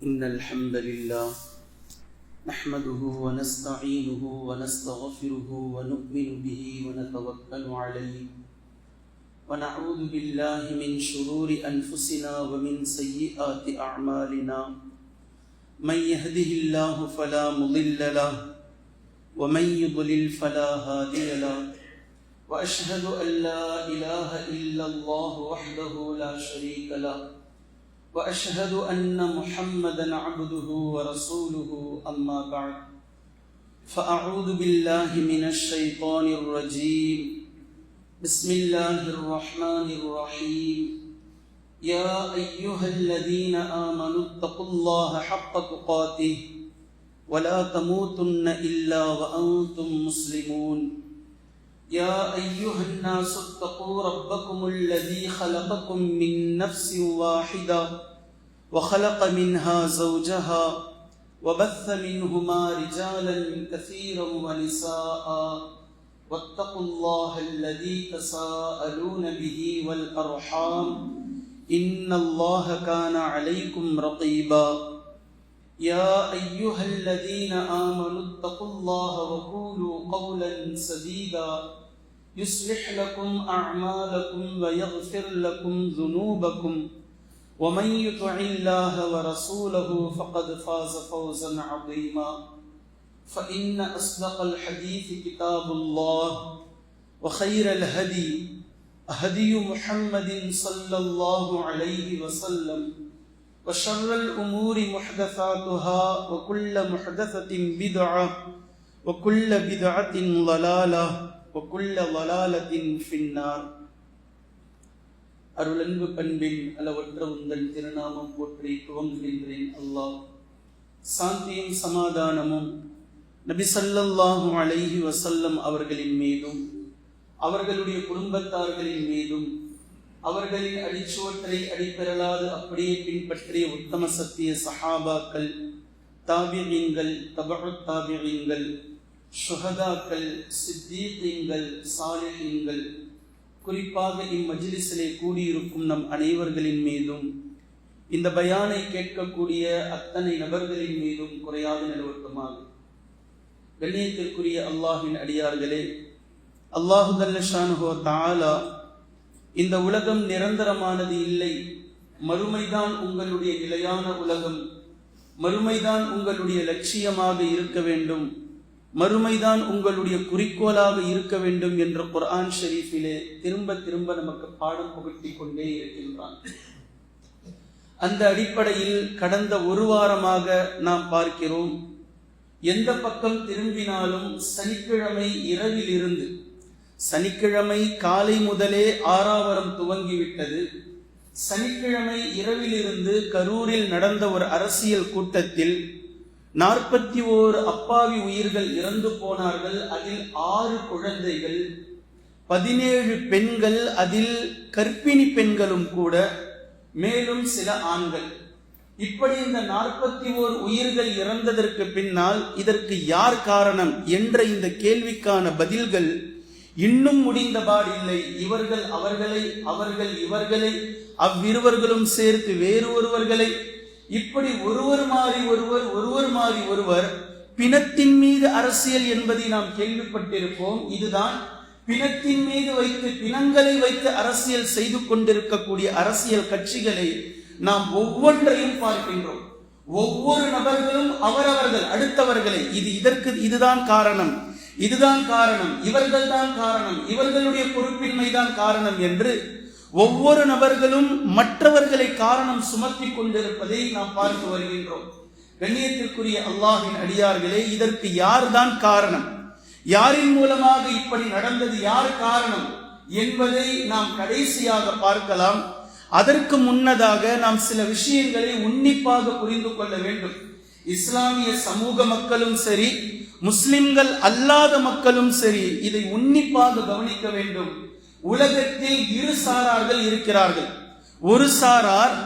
إن الحمد لله نحمده ونستعينه ونستغفره ونؤمن به ونتوكل عليه ونعوذ بالله من شرور أنفسنا ومن سيئات أعمالنا من يهده الله فلا مضل له ومن يضلل فلا هادي له وأشهد أن لا إله إلا الله وحده لا شريك له وأشهد أن محمدًا عبده ورسوله أما بعد فأعوذ بالله من الشيطان الرجيم بسم الله الرحمن الرحيم يا أيها الذين آمنوا اتقوا الله حق تقاته ولا تموتن إلا وأنتم مسلمون يا أيها الناس اتقوا ربكم الذي خلقكم من نفس واحدة وخلق منها زوجها وبث منهما رجالا كثيرا ونساء واتقوا الله الذي تساءلون به والأرحام إن الله كان عليكم رقيبا يا أيها الذين آمنوا اتقوا الله وقولوا قولا سديدا يصلح لكم أعمالكم ويغفر لكم ذنوبكم ومن يطع الله ورسوله فقد فاز فوزا عظيما فإن أصدق الحديث كتاب الله وخير الهدي هدي محمد صلى الله عليه وسلم وشر الأمور محدثاتها وكل محدثة بدعة وكل بدعة ضلالة وكل ضلالة في النار. அருளன்பு பண்பின் அளவற்ற உந்தன் திருநாமம் போற்றி துவங்குகின்றேன். அல்லாஹ் சாந்தியும் சமாதானமும் நபி ஸல்லல்லாஹு அலைஹி வஸல்லம் அவர்களின் மீதும் அவர்களுடைய குடும்பத்தார்களின் மீதும் அவர்களின் அடிச்சுவற்றை அடிப்பெறலாது அப்படியே பின்பற்றிய உத்தம சத்திய சஹாபாக்கள், தாபிஈன்கள், தபஉத் தாபிஈன்கள், ஷுஹதாக்கள், சித்தீகீன்கள், சாலிஹீன்கள், குறிப்பாக இம்மஜ்லிஸிலே கூடியிருக்கும் நம் அனைவர்களின் மீதும் இந்த பயானை கேட்கக்கூடிய அத்தனை நபர்களின் மீதும் குறையாத நிலவட்டுமாக. கண்ணியத்திற்குரிய அல்லாஹ்வின் அடியார்களே, அல்லாஹு ஜல்ல ஷானுஹு வ தஆலா இந்த உலகம் நிரந்தரமானது இல்லை, மறுமைதான் உங்களுடைய நிலையான உலகம், மறுமைதான் உங்களுடைய லட்சியமாக இருக்க வேண்டும், மறுமைதான் உங்களுடைய குறிக்கோளாக இருக்க வேண்டும் என்ற குர்ஆன் ஷரீஃபிலே திரும்ப திரும்ப நமக்கு பாடம் புகட்டி கொண்டே இருக்கின்றான். அந்த அடிப்படையில் கடந்த ஒரு வாரமாக நாம் பார்க்கிறோம், எந்த பக்கம் திரும்பினாலும் சனிக்கிழமை இரவிலிருந்து, சனிக்கிழமை காலை முதலே ஆறாவரம் துவங்கிவிட்டது. சனிக்கிழமை இரவிலிருந்து கரூரில் நடந்த ஒரு அரசியல் கூட்டத்தில் 41 அப்பாவி உயிர்கள் இறந்து போனார்கள். அதில் 6 குழந்தைகள், 17 பெண்கள், அதில் கர்ப்பிணி பெண்களும் கூட, மேலும் சில ஆண்கள். இப்படி இந்த 41 உயிர்கள் இறந்ததற்கு பின்னால் இதற்கு யார் காரணம் என்ற இந்த கேள்விக்கான பதில்கள் இன்னும் முடிந்தபாடில்லை. இவர்கள் அவர்களை, அவர்கள் இவர்களை, அவ்விருவர்களும் சேர்த்து வேறு ஒருவர்களை, இப்படி ஒருவர் மாறி ஒருவர், ஒருவர் மாறி ஒருவர். பிணத்தின் மீது அரசியல் என்பதை நாம் கேள்விப்பட்டிருப்போம். இதுதான் பிணத்தின் மீது வைத்து, பிணங்களை வைத்து அரசியல் செய்து கொண்டிருக்கக்கூடிய அரசியல் கட்சிகளை நாம் ஒவ்வொன்றையும் பார்க்கின்றோம். ஒவ்வொரு நபர்களும் அவரவர்கள் அடுத்தவர்களை, இதுதான் காரணம், இதுதான் காரணம், இவர்கள் தான் காரணம், இவர்களுடைய பொறுப்பின்மைதான் காரணம் என்று ஒவ்வொரு நபர்களும் மற்றவர்களை காரணம் சுமத்தி கொண்டிருப்பதை நாம் பார்த்து வருகின்றோம். கண்ணியத்திற்குரிய அல்லாஹ்வின் அடியார்களே, இதற்கு யார்தான் காரணம், யாரின் மூலமாக இப்படி நடந்தது, யார் காரணம் என்பதை நாம் கடைசியாக பார்க்கலாம். அதற்கு முன்னதாக நாம் சில விஷயங்களை உன்னிப்பாக புரிந்து கொள்ள வேண்டும். இஸ்லாமிய சமூக மக்களும் சரி, முஸ்லிம்கள் அல்லாத மக்களும் சரி, இதை உன்னிப்பாக கவனிக்க வேண்டும். உலகத்தில் 2 சாரார்கள் இருக்கிறார்கள். ஒரு சாரார்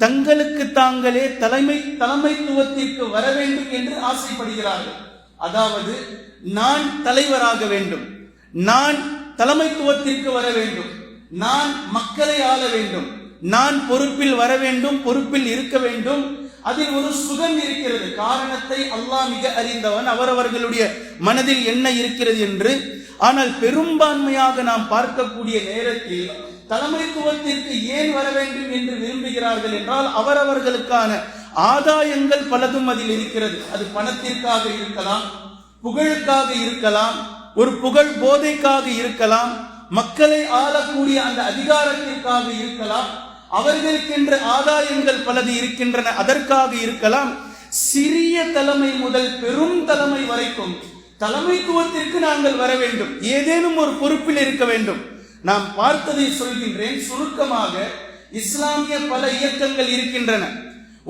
தங்களுக்கு தாங்களே தலைமைத்துவத்திற்கு வர வேண்டும் என்று ஆசைப்படுகிறார்கள். அதாவது நான் தலைவராக வேண்டும், நான் தலைமைத்துவத்திற்கு வர வேண்டும், நான் மக்களை ஆள வேண்டும், நான் பொறுப்பில் வர வேண்டும், பொறுப்பில் இருக்க வேண்டும், அதில் ஒரு சுகம் இருக்கிறது. காரணத்தை அல்லாஹ் மிக அறிந்தவன், அவரவர்களுடைய மனதில் என்ன இருக்கிறது என்று. ஆனால் பெரும்பான்மையாக நாம் பார்க்கக்கூடிய நேரத்தில் தலைமைத்துவத்திற்கு ஏன் வர வேண்டும் என்று விரும்புகிறார்கள் என்றால், அவரவர்களுக்கான ஆதாயங்கள் பலதும் அதில் இருக்கிறது. அது பணத்திற்காக இருக்கலாம், புகழுக்காக இருக்கலாம், ஒரு புகழ் போதைக்காக இருக்கலாம், மக்களை ஆளக்கூடிய அந்த அதிகாரத்திற்காக இருக்கலாம், அவர்களுக்கென்ற ஆதாயங்கள் பலது இருக்கின்றன, அதற்காக இருக்கலாம். சிறிய தலைமை முதல் பெரும் தலைமை வரைக்கும் தலைமைத்துவத்திற்கு நாங்கள் வர வேண்டும், ஏதேனும் ஒரு பொறுப்பில் இருக்க வேண்டும். நாம் பார்த்ததை சொல்கின்றேன் சுருக்கமாக. இஸ்லாமிய பல இயக்கங்கள் இருக்கின்றன.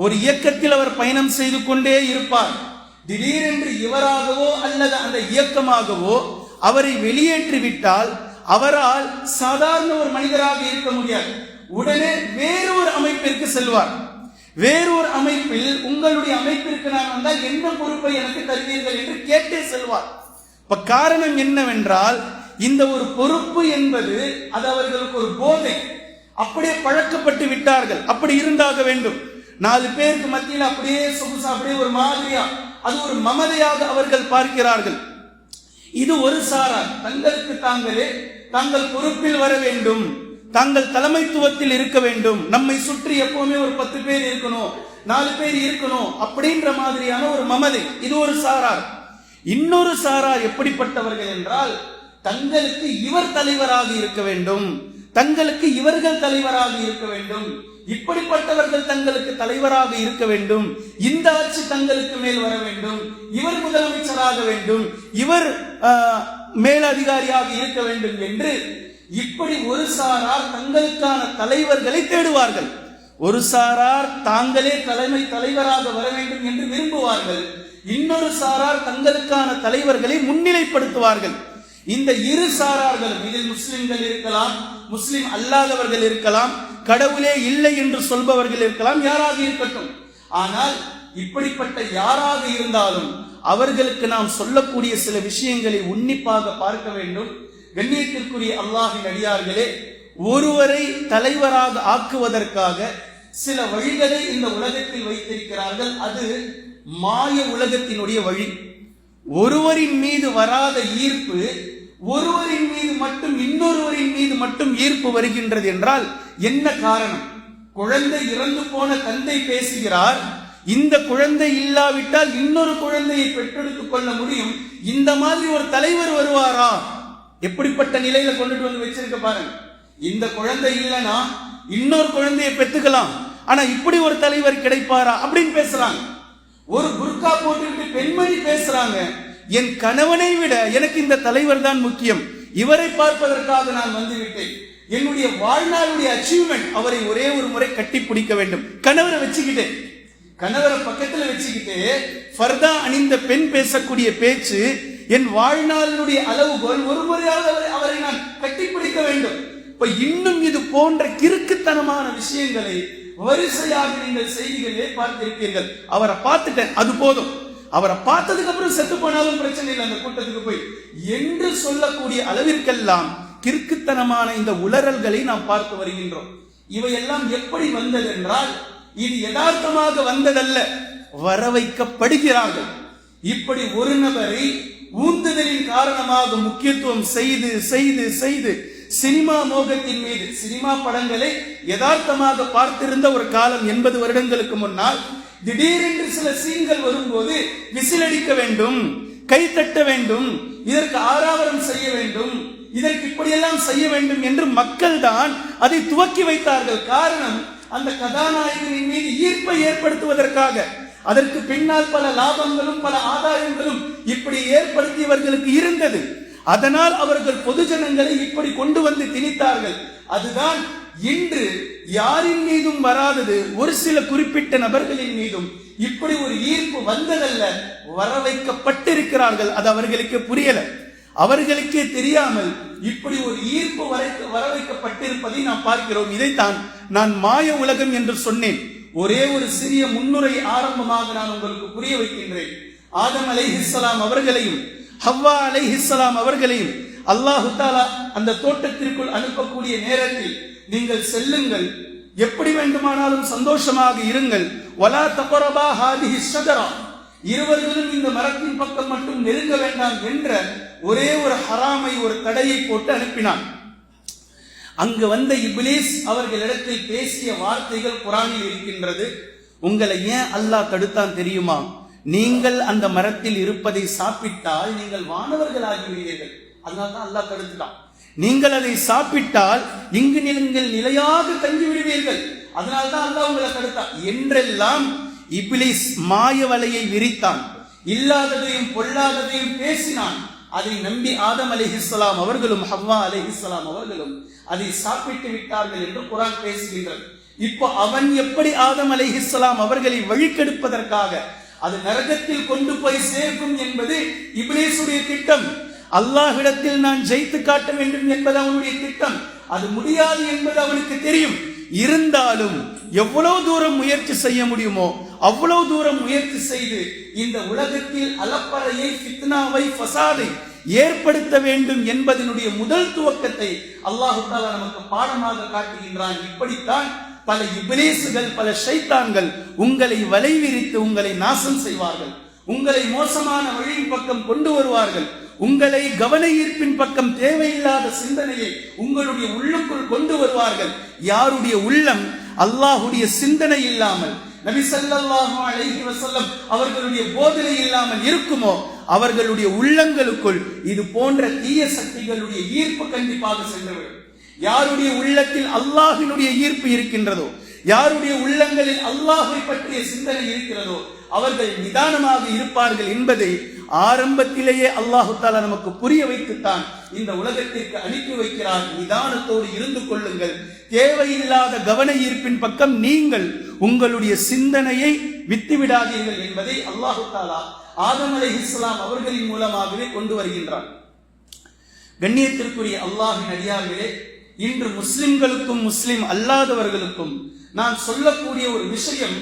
ஒரு இயக்கத்தில் அவர் பயணம் செய்து கொண்டே இருப்பார். திடீரென்று இவராகவோ அல்லது அந்த இயக்கமாகவோ அவரை வெளியேற்றிவிட்டால் அவரால் சாதாரண ஒரு மனிதராக இருக்க முடியாது. உடனே வேறொரு அமைப்பிற்கு செல்வார். வேறொரு அமைப்பில் உங்களுடைய அமைப்பிற்கு நான் வந்தால் என்ன பொறுப்பை எனக்கு தருவீர்கள் என்று கேட்டே செல்வார். இப்ப காரணம் என்னவென்றால், இந்த ஒரு பொறுப்பு என்பது அது அவர்களுக்கு ஒரு போதை. அப்படியே பழக்கப்பட்டு விட்டார்கள். அப்படி இருந்தாக வேண்டும். 4 பேருக்கு மத்தியில் அப்படியே சொகுசா, அப்படியே ஒரு மாதிரியா, அது ஒரு மமதையாக அவர்கள் பார்க்கிறார்கள். இது ஒரு சாரார். தங்களுக்கு தாங்களே தாங்கள் பொறுப்பில் வர வேண்டும், தாங்கள் தலைமைத்துவத்தில் இருக்க வேண்டும், நம்மை சுற்றி எப்பவுமே ஒரு 10 பேர் இருக்கணும், 4 பேர் இருக்கணும் அப்படின்ற மாதிரியான ஒரு மமதை. இது ஒரு சாரார். இன்னொரு சாரார் எப்படிப்பட்டவர்கள் என்றால், தங்களுக்கு இவர் தலைவராக இருக்க வேண்டும், தங்களுக்கு இவர்கள் தலைவராக இருக்க வேண்டும், இப்படிப்பட்டவர்கள் தங்களுக்கு தலைவராக இருக்க வேண்டும், இந்த ஆட்சி தங்களுக்கு மேல் வர வேண்டும், இவர் முதலமைச்சராக வேண்டும், இவர் மேலதிகாரியாக இருக்க வேண்டும் என்று இப்படி ஒரு சாரார் தங்களுக்கான தலைவர்களை தேடுவார்கள். ஒரு சாரார் தாங்களே தலைவராக வர வேண்டும் என்று விரும்புவார்கள். இன்னொரு சாரார் தங்களுக்கான தலைவர்களை முன்னிலைப்படுத்துவார்கள். இந்த இரு சாரார்களும், இதில் முஸ்லிம்கள் இருக்கலாம், முஸ்லிம் அல்லாதவர்கள் இருக்கலாம், கடவுளே இல்லை என்று சொல்பவர்கள் இருக்கலாம், யாராக இருக்கட்டும். ஆனால் இப்படிப்பட்ட யாராக இருந்தாலும் அவர்களுக்கு நாம் சொல்லக்கூடிய சில விஷயங்களை உன்னிப்பாக பார்க்க வேண்டும். கண்ணியத்திற்குரிய அல்லாஹ்வின் அடியார்களே, ஒருவரை தலைவராக ஆக்குவதற்காக சில வழிகளை இந்த உலகத்தில் வைத்திருக்கிறார்கள். அது மாய உலகத்தினுடைய வழி. ஒருவரின் மீது வராத ஈர்ப்பு ஒருவரின் மீது மட்டும் இன்னொருவரின் மீது மட்டும் ஈர்ப்பு வருகின்றது என்றால் என்ன காரணம்? குழந்தை இறந்து போன தந்தை பேசுகிறார், இந்த குழந்தை இல்லாவிட்டால் இன்னொரு குழந்தையை பெற்றெடுத்துக் கொள்ள முடியும், இந்த மாதிரி ஒரு தலைவர் வருவாரா? எப்படிப்பட்ட நிலையில கொண்டுட்டு வந்து வச்சிருக்க பாருங்க. இந்த குழந்தை இல்லைன்னா இன்னொரு குழந்தையை பெற்றுக்கலாம், ஆனா இப்படி ஒரு தலைவர் கிடைப்பாரா அப்படின்னு பேசுறாங்க. ஒரு புர்கா போட்டுக்கிட்டு பெண்மணி பேசுறாங்க, என் கணவனை விட எனக்கு இந்த தலைவர் தான் முக்கியம், இவரை பார்ப்பதற்காக நான் வந்துவிட்டேன், என்னுடைய வாழ்நாளுடைய அச்சீவ்மெண்ட் அவரை ஒரே ஒரு முறை கட்டி பிடிக்க வேண்டும். கணவரை வச்சுக்கிட்டேன், கணவரை பக்கத்துல வச்சுக்கிட்டு ஃபர்தா அணிந்த பெண் பேசக்கூடிய பேச்சு என் வாழ்நாளுடைய அளவுகோல், ஒரு முறையாவது அவரை நான் கட்டிப்பிடிக்க வேண்டும். இப்ப இன்னும் இது போன்ற கிறுக்குத்தனமான விஷயங்களை வரிசையாக நீங்கள் செய்திகளே பார்த்திருப்பீர்கள். அவரை பார்த்துட்டேன், அது போதும், அவரை பார்த்ததுக்கு அப்புறம் செத்து போனாலும் பிரச்சனை இல்லை அந்த கூட்டத்துக்கு போய் என்று சொல்லக்கூடிய அளவிற்கெல்லாம் கிறுக்குத்தனமான இந்த உளறல்களை நாம் பார்த்து வருகின்றோம். இவையெல்லாம் எப்படி வந்தது என்றால், இது யதார்த்தமாக வந்ததல்ல, வர வைக்கப்படுகிறார்கள். இப்படி ஒரு நபரை ஊந்துதலின் காரணமாக முக்கியத்துவம் செய்து செய்து செய்து சினிமா மோகத்தின் மீது, சினிமா படங்களை யதார்த்தமாக பார்த்திருந்த ஒரு காலம் 80 வருடங்களுக்கு முன்னால், திடீரென்று சில சீன்கள் வரும்போது விசிலடிக்க வேண்டும், கை தட்ட வேண்டும், இதற்கு ஆராவரம் செய்ய வேண்டும், இதற்கு இப்படியெல்லாம் செய்ய வேண்டும் என்று மக்கள் தான் அதை துவக்கி வைத்தார்கள். காரணம், அந்த கதாநாயகனின் மீது ஈர்ப்பை ஏற்படுத்துவதற்காக. அதற்கு பின்னால் பல லாபங்களும் பல ஆதாயங்களும் இப்படி ஏற்படுத்தியவர்களுக்கு இருந்தது. அதனால் அவர்கள் பொதுஜனங்களை இப்படி கொண்டு வந்து திணித்தார்கள். அதுதான் இன்று யாரின் மீதும் வராதது, ஒரு சில குறிப்பிட்ட நபர்களின் மீதும் இப்படி ஒரு ஈர்ப்பு வந்ததல்ல, வர வைக்கப்பட்டிருக்கிறார்கள். அது அவர்களுக்கு புரியல, அவர்களுக்கே தெரியாமல் இப்படி ஒரு ஈர்ப்பு வர வைக்கப்பட்டிருப்பதை நாம் பார்க்கிறோம். இதைத்தான் நான் மாய உலகம் என்று சொன்னேன். ஒரே ஒரு சிறிய முன்னுரை ஆரம்பமாக நான் உங்களுக்கு புரிய வைக்கின்றேன். ஆதம் அலைஹிஸ்ஸலாம் அவர்களையும் ஹவ்வா அலைஹிஸ்ஸலாம் அவர்களையும் அல்லாஹு தஆலா அந்த தோட்டத்திற்குள் அனுப்பக்கூடிய நேரத்தில், நீங்கள் செல்லுங்கள், எப்படி வேண்டுமானாலும் சந்தோஷமாக இருங்கள். வலா தக்ரபா ஹாதிஹி ஷஜரா, இருவர்களும் இந்த மரத்தின் பக்கம் மட்டும் நெருங்க வேண்டாம் என்ற ஒரே ஒரு ஹராமை, ஒரு தடையை போட்டு அனுப்பினான். அங்கு வந்த இப்லீஸ் அவர்களிடத்தில் பேசிய வார்த்தைகள் குர்ஆனில் இருக்கின்றது. உங்களை ஏன் அல்லாஹ் தடுத்தான் தெரியுமா? நீங்கள் அந்த மரத்தில் இருப்பதை சாப்பிட்டால் நீங்கள் வானவர்களாகிவிடுவீர்கள். அதனால தான் அல்லாஹ் தடுத்துட்டான். நீங்கள் அதை சாப்பிட்டால் இங்கு நீங்கள் நிலையாக தங்கி விடுவீர்கள். அதனால்தான் அல்லாஹ் உங்களை தடுத்தான் என்றெல்லாம் இப்லீஸ் மாய வலையை விரித்தான். இல்லாததையும் பொல்லாததையும் பேசினான். அதை நம்பி ஆதம் அலைஹிஸ்ஸலாம் அவர்களும் ஹவ்வா அலைஹிஸ்ஸலாம் அவர்களும் அதை சாப்பிட்டு விட்டார்கள் என்று குர்ஆன் பேசுகின்றது. இப்போ அவன் எப்படி ஆதம் அலைஹிஸ்ஸலாம் அவர்களை வழிகெடுப்பதற்காக அது நரகத்தில் கொண்டு போய் சேர்க்கும் என்பது இப்லீசுடைய திட்டம். அல்லாஹ்விடத்தில் நான் ஜெயித்து காட்ட வேண்டும் என்பது அவனுடைய திட்டம். அது முடியாது என்பது அவனுக்கு தெரியும். இருந்தாலும் எவ்வளவு தூரம் முயற்சி செய்ய முடியுமோ அவ்வளவு தூரம் முயற்சி செய்து இந்த உலகத்தில் அலப்பறையை, ஃபித்னாவை, ஃபசாதை ஏற்படுத்த வேண்டும் என்பதனுடைய முதல் துவக்கத்தை அல்லாஹ் தஆலா நமக்கு பாடமாக காட்டுகின்றான். இப்படித்தான் பல இப்லீசுகள், பல ஷைத்தான்கள் உங்களை வலை விரித்து உங்களை நாசம் செய்வார்கள். உங்களை மோசமான வழியின் பக்கம் கொண்டு வருவார்கள். உங்களை கவன ஈர்ப்பின் பக்கம் தேவையில்லாத சிந்தனையை உங்களுடைய உள்ளுக்குள் கொண்டு வருவார்கள். யாருடைய உள்ளம் அல்லாஹ்வுடைய சிந்தனை இல்லாமல், நபி ஸல்லல்லாஹு அலைஹி வஸல்லம் அவர்களுடைய போதனை இல்லாமல் இருக்குமோ அவர்களுடைய உள்ளங்களுக்குள் இது போன்ற தீய சக்திகளுடைய ஈர்ப்பு கண்டிப்பாக சென்றுவிடும். யாருடைய உள்ளத்தில் அல்லாஹ்வினுடைய ஈர்ப்பு இருக்கின்றதோ, யாருடைய உள்ளங்களில் அல்லாஹ்வை பற்றிய சிந்தனை இருக்கிறதோ அவர்கள் நிதானமாக இருப்பார்கள் என்பதை ஆரம்பத்திலேயே அல்லாஹு தஆலா நமக்கு புரிய வைத்துத்தான் இந்த உலகத்திற்கு அனுப்பி வைக்கிறார். நிதானத்தோடு இருந்து கொள்ளுங்கள். தேவையில்லாத கவன ஈர்ப்பின் பக்கம் நீங்கள் உங்களுடைய சிந்தனையை விட்டுவிடாதீர்கள் என்பதை அல்லாஹு தஆலா ஆதம் அலைஹிஸ்ஸலாம் அவர்களின் மூலமாகவே கொண்டு வருகின்றார். கண்ணியத்திற்குரிய அல்லாஹ்வின் அடியார்களே, இன்று முஸ்லிம்களுக்கும் முஸ்லிம் அல்லாதவர்களுக்கும் நான் சொல்லக்கூடிய ஒரு விஷயம்,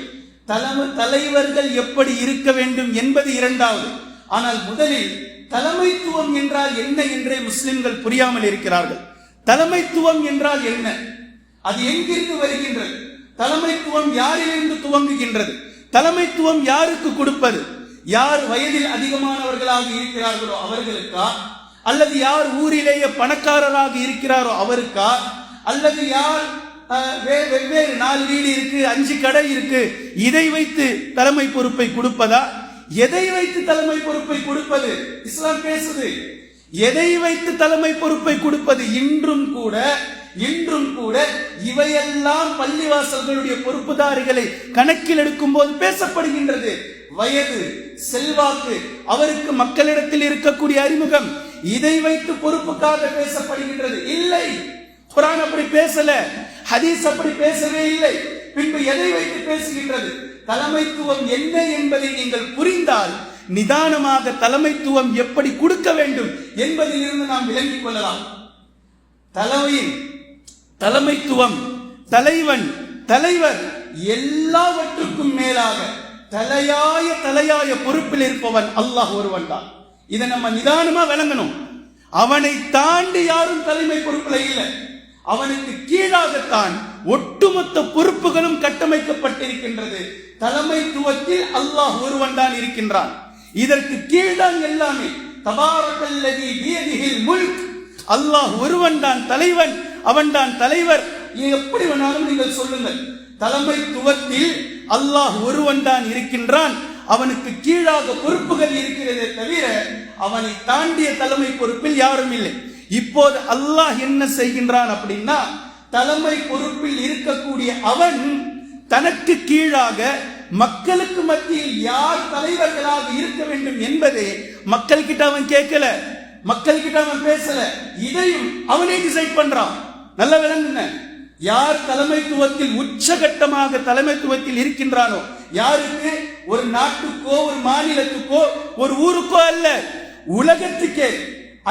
தலைவர்கள் எப்படி இருக்க வேண்டும் என்பது இரண்டாவது. ஆனால் முதலில் தலைமைத்துவம் என்றால் என்ன என்றே முஸ்லிம்கள் புரியாமல் இருக்கிறார்கள். தலைமைத்துவம் என்றால் என்ன? அது எங்கிருந்து வருகின்றது? தலைமைத்துவம் யாரிலிருந்து துவங்குகின்றது? தலைமைத்துவம் யாருக்கு கொடுப்பது? யார் வயதில் அதிகமானவர்களாக இருக்கிறார்களோ அவர்களுக்கா? அல்லது யார் ஊரிலேயே பணக்காரராக இருக்கிறாரோ அவருக்கா? அல்லது யார் வெவ்வேறு 4 வீடு இருக்கு, 5 கடை இருக்கு, இதை வைத்து தலைமை பொறுப்பை கொடுப்பதா? எதை வைத்து தலைமை பொறுப்பை கொடுப்பது? இஸ்லாம் பேசுது. எதை வைத்து தலைமை பொறுப்பை கொடுப்பது? இன்றும் கூட இவையெல்லாம் பள்ளிவாசல்களுடைய பொறுப்புதாரிகளை கணக்கில் எடுக்கும் போது பேசப்படுகின்றது. வயது, செல்வாக்கு, அவருக்கு மக்களிடத்தில் இருக்கக்கூடிய அறிமுகம், இதை வைத்து பொறுப்புக்காக பேசப்படுகின்றது. இல்லை, குர்ஆன் அப்படி பேசல, ஹதீஸ் அப்படி பேசவே இல்லை. பின்பு எதை வைத்து பேசுகின்றது? தலைமைத்துவம் என்ன என்பதை நீங்கள் புரிந்தால் நிதானமாக தலைமைத்துவம் எப்படி கொடுக்க வேண்டும் என்பதில் இருந்து நாம் விளங்கிக் கொள்ளலாம். தலைமைத்துவம், தலைவர் எல்லாவற்றுக்கும் மேலாக தலையாய பொறுப்பில் இருப்பவன் அல்லாஹ் ஒருவன் தான். இதை நம்ம நிதானமா விளங்கணும். அவனை தாண்டி யாரும் தலைமை பொறுப்பில் இல்லை. அவனுக்கு கீழாகத்தான் ஒட்டுமொத்த பொறுப்புகளும் கட்டமைக்கப்பட்டிருக்கின்றது. தலைமைத்துவத்தில் அல்லாஹ் ஒருவன் தான் இருக்கின்றான். இதற்கு கீழ்தான் எல்லாமே. தபாரக்கல்லதி பியதிஹில் முல்க், அல்லாஹ் ஒருவன் தான் தலைவன், அவன் தான் தலைவர். எப்படி வேணாலும் நீங்கள் சொல்லுங்கள், தலைமைத்துவத்தில் அல்லாஹ் ஒருவன் தான் இருக்கின்றான். அவனுக்கு கீழாக பொறுப்புகள் இருக்கிறதே தவிர அவனை தாண்டிய தலைமை பொறுப்பில் யாரும் இல்லை. இப்போது அல்லாஹ் என்ன செய்கின்றான் அப்படின்னா, தலைமை பொறுப்பில் இருக்கக்கூடிய அவன் தனக்கு கீழாக மக்களுக்கு மத்தியில் யார் தலைவர்களாக இருக்க வேண்டும் என்பதை மக்கள் கிட்ட அவன் கேட்கல, மக்கள் கிட்ட அவன் பேசல. இதையும் அவனே டிசைட் பண்றான். நல்ல விளங்குங்க, யார் தலைமைத்துவத்தில் உச்சகட்டமாக தலைமைத்துவத்தில் இருக்கின்றானோ, யாருக்கு? ஒரு நாட்டுக்கோ, ஒரு மாநிலத்துக்கோ, ஒரு ஊருக்கோ அல்ல, உலகத்துக்கே,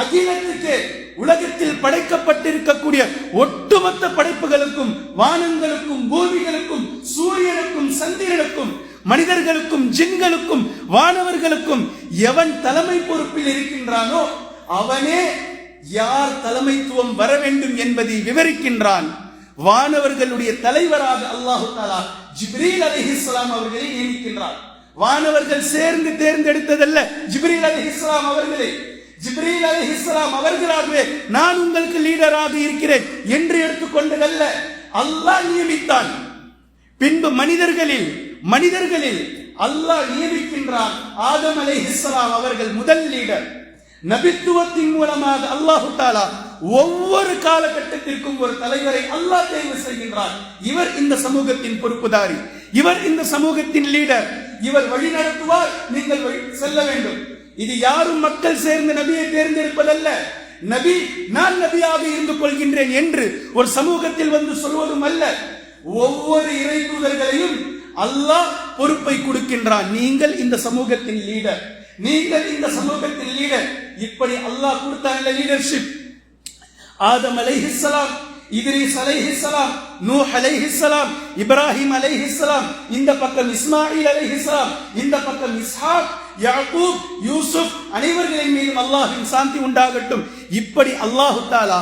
அகிலத்துக்கே, உலகத்தில் படைக்கப்பட்டிருக்கக்கூடிய ஒட்டுமொத்த படைப்புகளுக்கும், வானங்களுக்கும், பூமிகளுக்கும், சூரியனுக்கும், சந்திரனுக்கும், மனிதர்களுக்கும், ஜின்களுக்கும், வானவர்களுக்கும் எவன் தலைமை பொறுப்பில் இருக்கின்றானோ அவனே யார் தலைமைத்துவம் வர வேண்டும் என்பதை விவரிக்கின்றான். வானவர்களுடைய தலைவராக அல்லாஹு தஆலா ஜிப்ரீல் அலைஹிஸ்ஸலாம் அவர்களை நியமிக்கின்றார். வானவர்கள் சேர்ந்து தேர்ந்தெடுத்ததல்ல ஜிப்ரீல் அலைஹிஸ்ஸலாம் அவர்களே. ஜிப்ரீல் அலைஹிஸ்ஸலாம் அவர்களாகவே நான் உங்களுக்கு லீடராக இருக்கிறேன் என்று எடுத்துக்கொண்டதல்ல, அல்லாஹ் நியமித்தான். பின்பு மனிதர்களில் அல்லாஹ் நியமிக்கின்றான். ஆதம் அலைஹிஸ்ஸலாம் அவர்கள் முதல் லீடர். நபித்துவத்தின் மூலமாக அல்லாஹு தஆலா ஒவ்வொரு காலகட்டத்திற்கும் ஒரு தலைவரை அல்லாஹ் தேர்வு செய்கின்றார். இவர் இந்த சமூகத்தின் பொறுப்புதாரி, இவர் இந்த சமூகத்தின் லீடர், இவர் வழி நடத்துவார், நீங்கள் செல்ல வேண்டும். இது யாரும் மக்கள் சேர்ந்து நபியை தேர்ந்தெடுப்பதல்ல. நபி நான் நபியாக இருந்து கொள்கின்றேன் என்று ஒரு சமூகத்தில் வந்து சொல்வதும் அல்ல. ஒவ்வொரு இறை தூதர்களையும் அல்லாஹ் பொறுப்பை கொடுக்கின்றான். நீங்கள் இந்த சமூகத்தின் லீடர், நீங்கள் இந்த சமூகத்தின் லீடர். இப்படி அல்லாஹ் கொடுத்த லீடர்ஷிப் ஆதம் அலைஹிஸ்ஸலாம், இத்ரீஸ் அலைஹிஸ்ஸலாம், நூஹ் அலைஹிஸ்ஸலாம், இப்ராஹிம் அலைஹிஸ்ஸலாம், இந்த பக்கம் இஸ்மாயில் அலைஹிஸ்ஸலாம், இந்த பக்கம் இஸ்ஹாக், யாக்கூப், யூசுப் அனைவர்களின் மீதும் அல்லாஹ்வின் சாந்தி உண்டாகட்டும். இப்படி அல்லாஹு தஆலா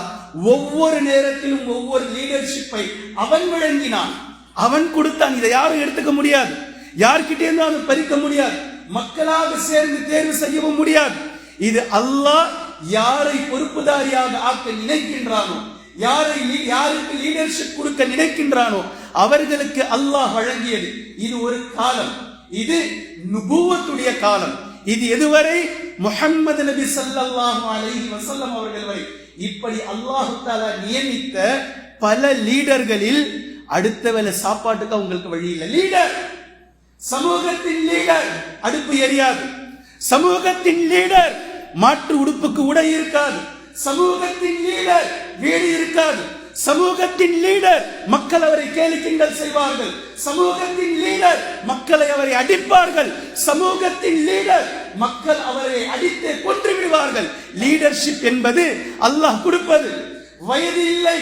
ஒவ்வொரு நேரத்திலும் ஒவ்வொரு லீடர்ஷிப்பை அவன் வழங்கினான், அவன் கொடுத்தான். இதை யாரும் எடுத்துக்க முடியாது, யார்கிட்டே இருந்தாலும் பறிக்க முடியாது, மக்களாக சேர்ந்து தேர்வு செய்யவும் முடியாது. இது அல்லாஹ் யாரை பொறுப்புதாரியாக ஆக்க நினைக்கின்றானோ, யாருக்கு லீடர்ஷிப் கொடுக்க நினைக்கின்றானோ அவர்களுக்கு அல்லாஹ் வழங்கியது. இது ஒரு காலம், இது நுபுவத்துடைய காலம். இது எதுவரை? முஹம்மது நபி ஸல்லல்லாஹு அலைஹி வஸல்லம் அவர்கள் வரை. இப்படி அல்லாஹ் தஆலா நியமித்த பல லீடர்களில் அடுத்த வேளை சாப்பாட்டுக்கு அவங்களுக்கு வழி இல்லை. லீடர், சமூகத்தின் லீடர் அடுப்பு எரியாது, சமூகத்தின் லீடர் மாற்று உடுப்புக்கு உடை இருக்காது, சமூகத்தின் லீடர் வீடு இருக்காது, சமூகத்தின் லீடர் மக்கள் அவரை கேலி கிண்டல் செய்வார்கள், சமூகத்தின் லீடர் மக்களை அவரை அடிப்பார்கள், சமூகத்தின் லீடர் மக்கள் அவரை அடித்து கொன்று விடுவார்கள். லீடர்ஷிப் என்பது அல்லாஹ் கொடுப்பது. வயது இல்லை,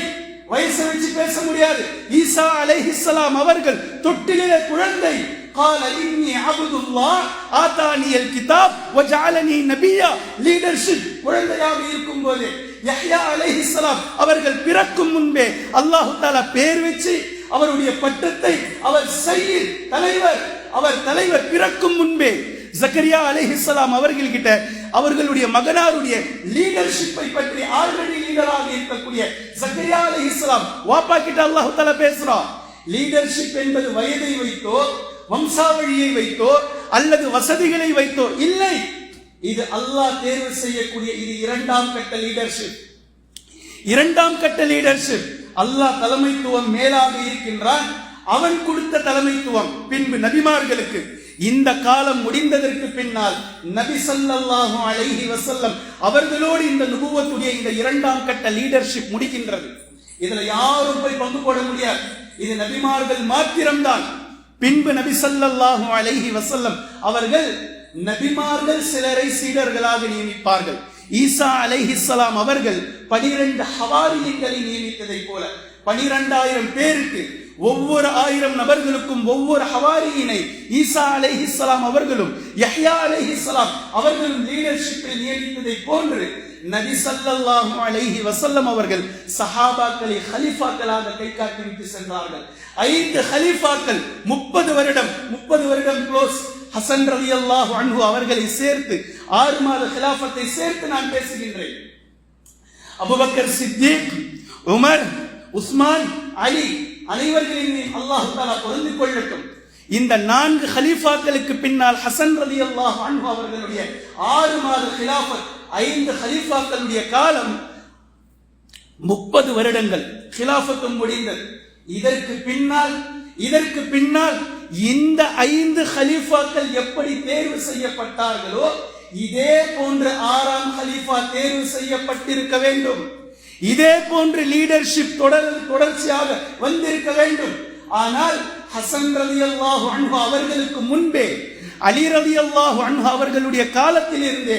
வயசை வச்சு பேச முடியாது. ஈசா அலைஹிஸ்ஸலாம் அவர்கள் தொட்டிலே குழந்தை. قال إني عبد الله آتاني الكتاب وجعلني نبيا. லீடர்ஷிப் குழந்தையாக இருக்கும் போதே யஹ்யா அலைஹிஸ்ஸலாம் அவர்கள் பிறக்கும் முன்பே அல்லாஹ் தஆலா பேர் வச்சு அவருடைய பட்டத்தை அவர் சய்யித் தலைவர், அவர் தலைவர் பிறக்கும் முன்பே ஜக்கரியா அலைஹிஸ்ஸலாம் அவர்கள் கிட்ட அவர்களுடைய மகனாருடைய லீடர்ஷிப்பை பற்றி ஆல்ரெடி லீடராக இருக்கக்கூடிய ஜக்கரியா அலைஹிஸ்ஸலாம் வாப்பா கிட்ட அல்லாஹ் தஆலா பேசுறான். லீடர்ஷிப் என்பது வயதை வைத்தோ வம்சாவழியை வைத்தோ அல்லது வசதிகளை வைத்தோ இல்லை. இது அல்லாஹ் தேர்வு செய்யக்கூடிய இது இரண்டாம் கட்ட லீடர்ஷிப். இரண்டாம் கட்ட லீடர்ஷிப் அல்லாஹ் தலைமைத்துவம் மேலாக இருக்கின்றான். அவன் கொடுத்த தலைமைத்துவம் பின்பு நபிமார்களுக்கு. இந்த காலம் முடிந்ததற்கு பின்னால் நபி ஸல்லல்லாஹு அலைஹி வஸல்லம் அவர்களோடு இந்த நுபுவத்துடைய இந்த இரண்டாம் கட்ட லீடர்ஷிப் முடிக்கின்றது. இதுல யாரும் போய் பங்கு போட முடியாது. இது நபிமார்கள் மாத்திரம்தான். பின்பு நபி ஸல்லல்லாஹு அலைஹி வஸல்லம் அவர்கள் நபிமார்கள் சிலரை சீடர்களாக நியமிப்பார்கள். ஈசா அலைஹிஸ்ஸலாம் அவர்கள் 12 ஹவாரியின்களை நியமித்ததை போல 12,000 பேருக்கு ஒவ்வொரு 1000 நபர்களுக்கும் ஒவ்வொரு ஹவாரியினை ஈசா அலைஹிஸ்ஸலாம் அவர்களும் யஹ்யா அலைஹிஸ்ஸலாம் அவர்களும் லீடர்ஷிப்பில் நியமித்ததை போன்று நபி ஸல்லல்லாஹு அலைஹி வஸல்லம் அவர்கள் சஹாபாக்களை கலீஃபாக்களாக கை காட்டி விட்டு சென்றார்கள். 5 கலீஃபாக்கள் 30 வருடம் க்ளோஸ். ஹசன் ரலியல்லாஹு அன்ஹு அவர்களை சேர்த்து 6 மாத கிலாஃபத்தை சேர்த்து நான் பேசுகின்றேன். அபூபக்கர் சித்திக், உமர், உஸ்மான், அலி அனைவர்களின் அல்லாஹ் தஆலா பொருந்திக் கொள்ளட்டும். இந்த 4 கலீஃபாக்களுக்கு பின்னால் ஹசன் ரலியல்லாஹு அன்ஹு அவர்களுடைய 6 மாத கிலாஃபத், 5 கலீஃபாக்களுடைய காலம் 30 வருடங்கள் கிலாஃபத்தும் முடிந்தது. இதற்கு பின்னால் இந்த 5 கலீஃபாக்கள் எப்படி தேர்வு செய்யப்பட்டார்களோ இதே போன்று 6ஆம் கலீஃபா தேர்வு செய்யப்பட்டிருக்க வேண்டும். இதே போன்று லீடர்ஷிப் தொடர்ச்சியாக வந்திருக்க வேண்டும். ஆனால் ஹசன் ரலியல்லாஹு அன்ஹு அவர்களுக்கு முன்பே அலி ரலியல்லாஹு அன்ஹு அவர்களுடைய காலத்தில் இருந்தே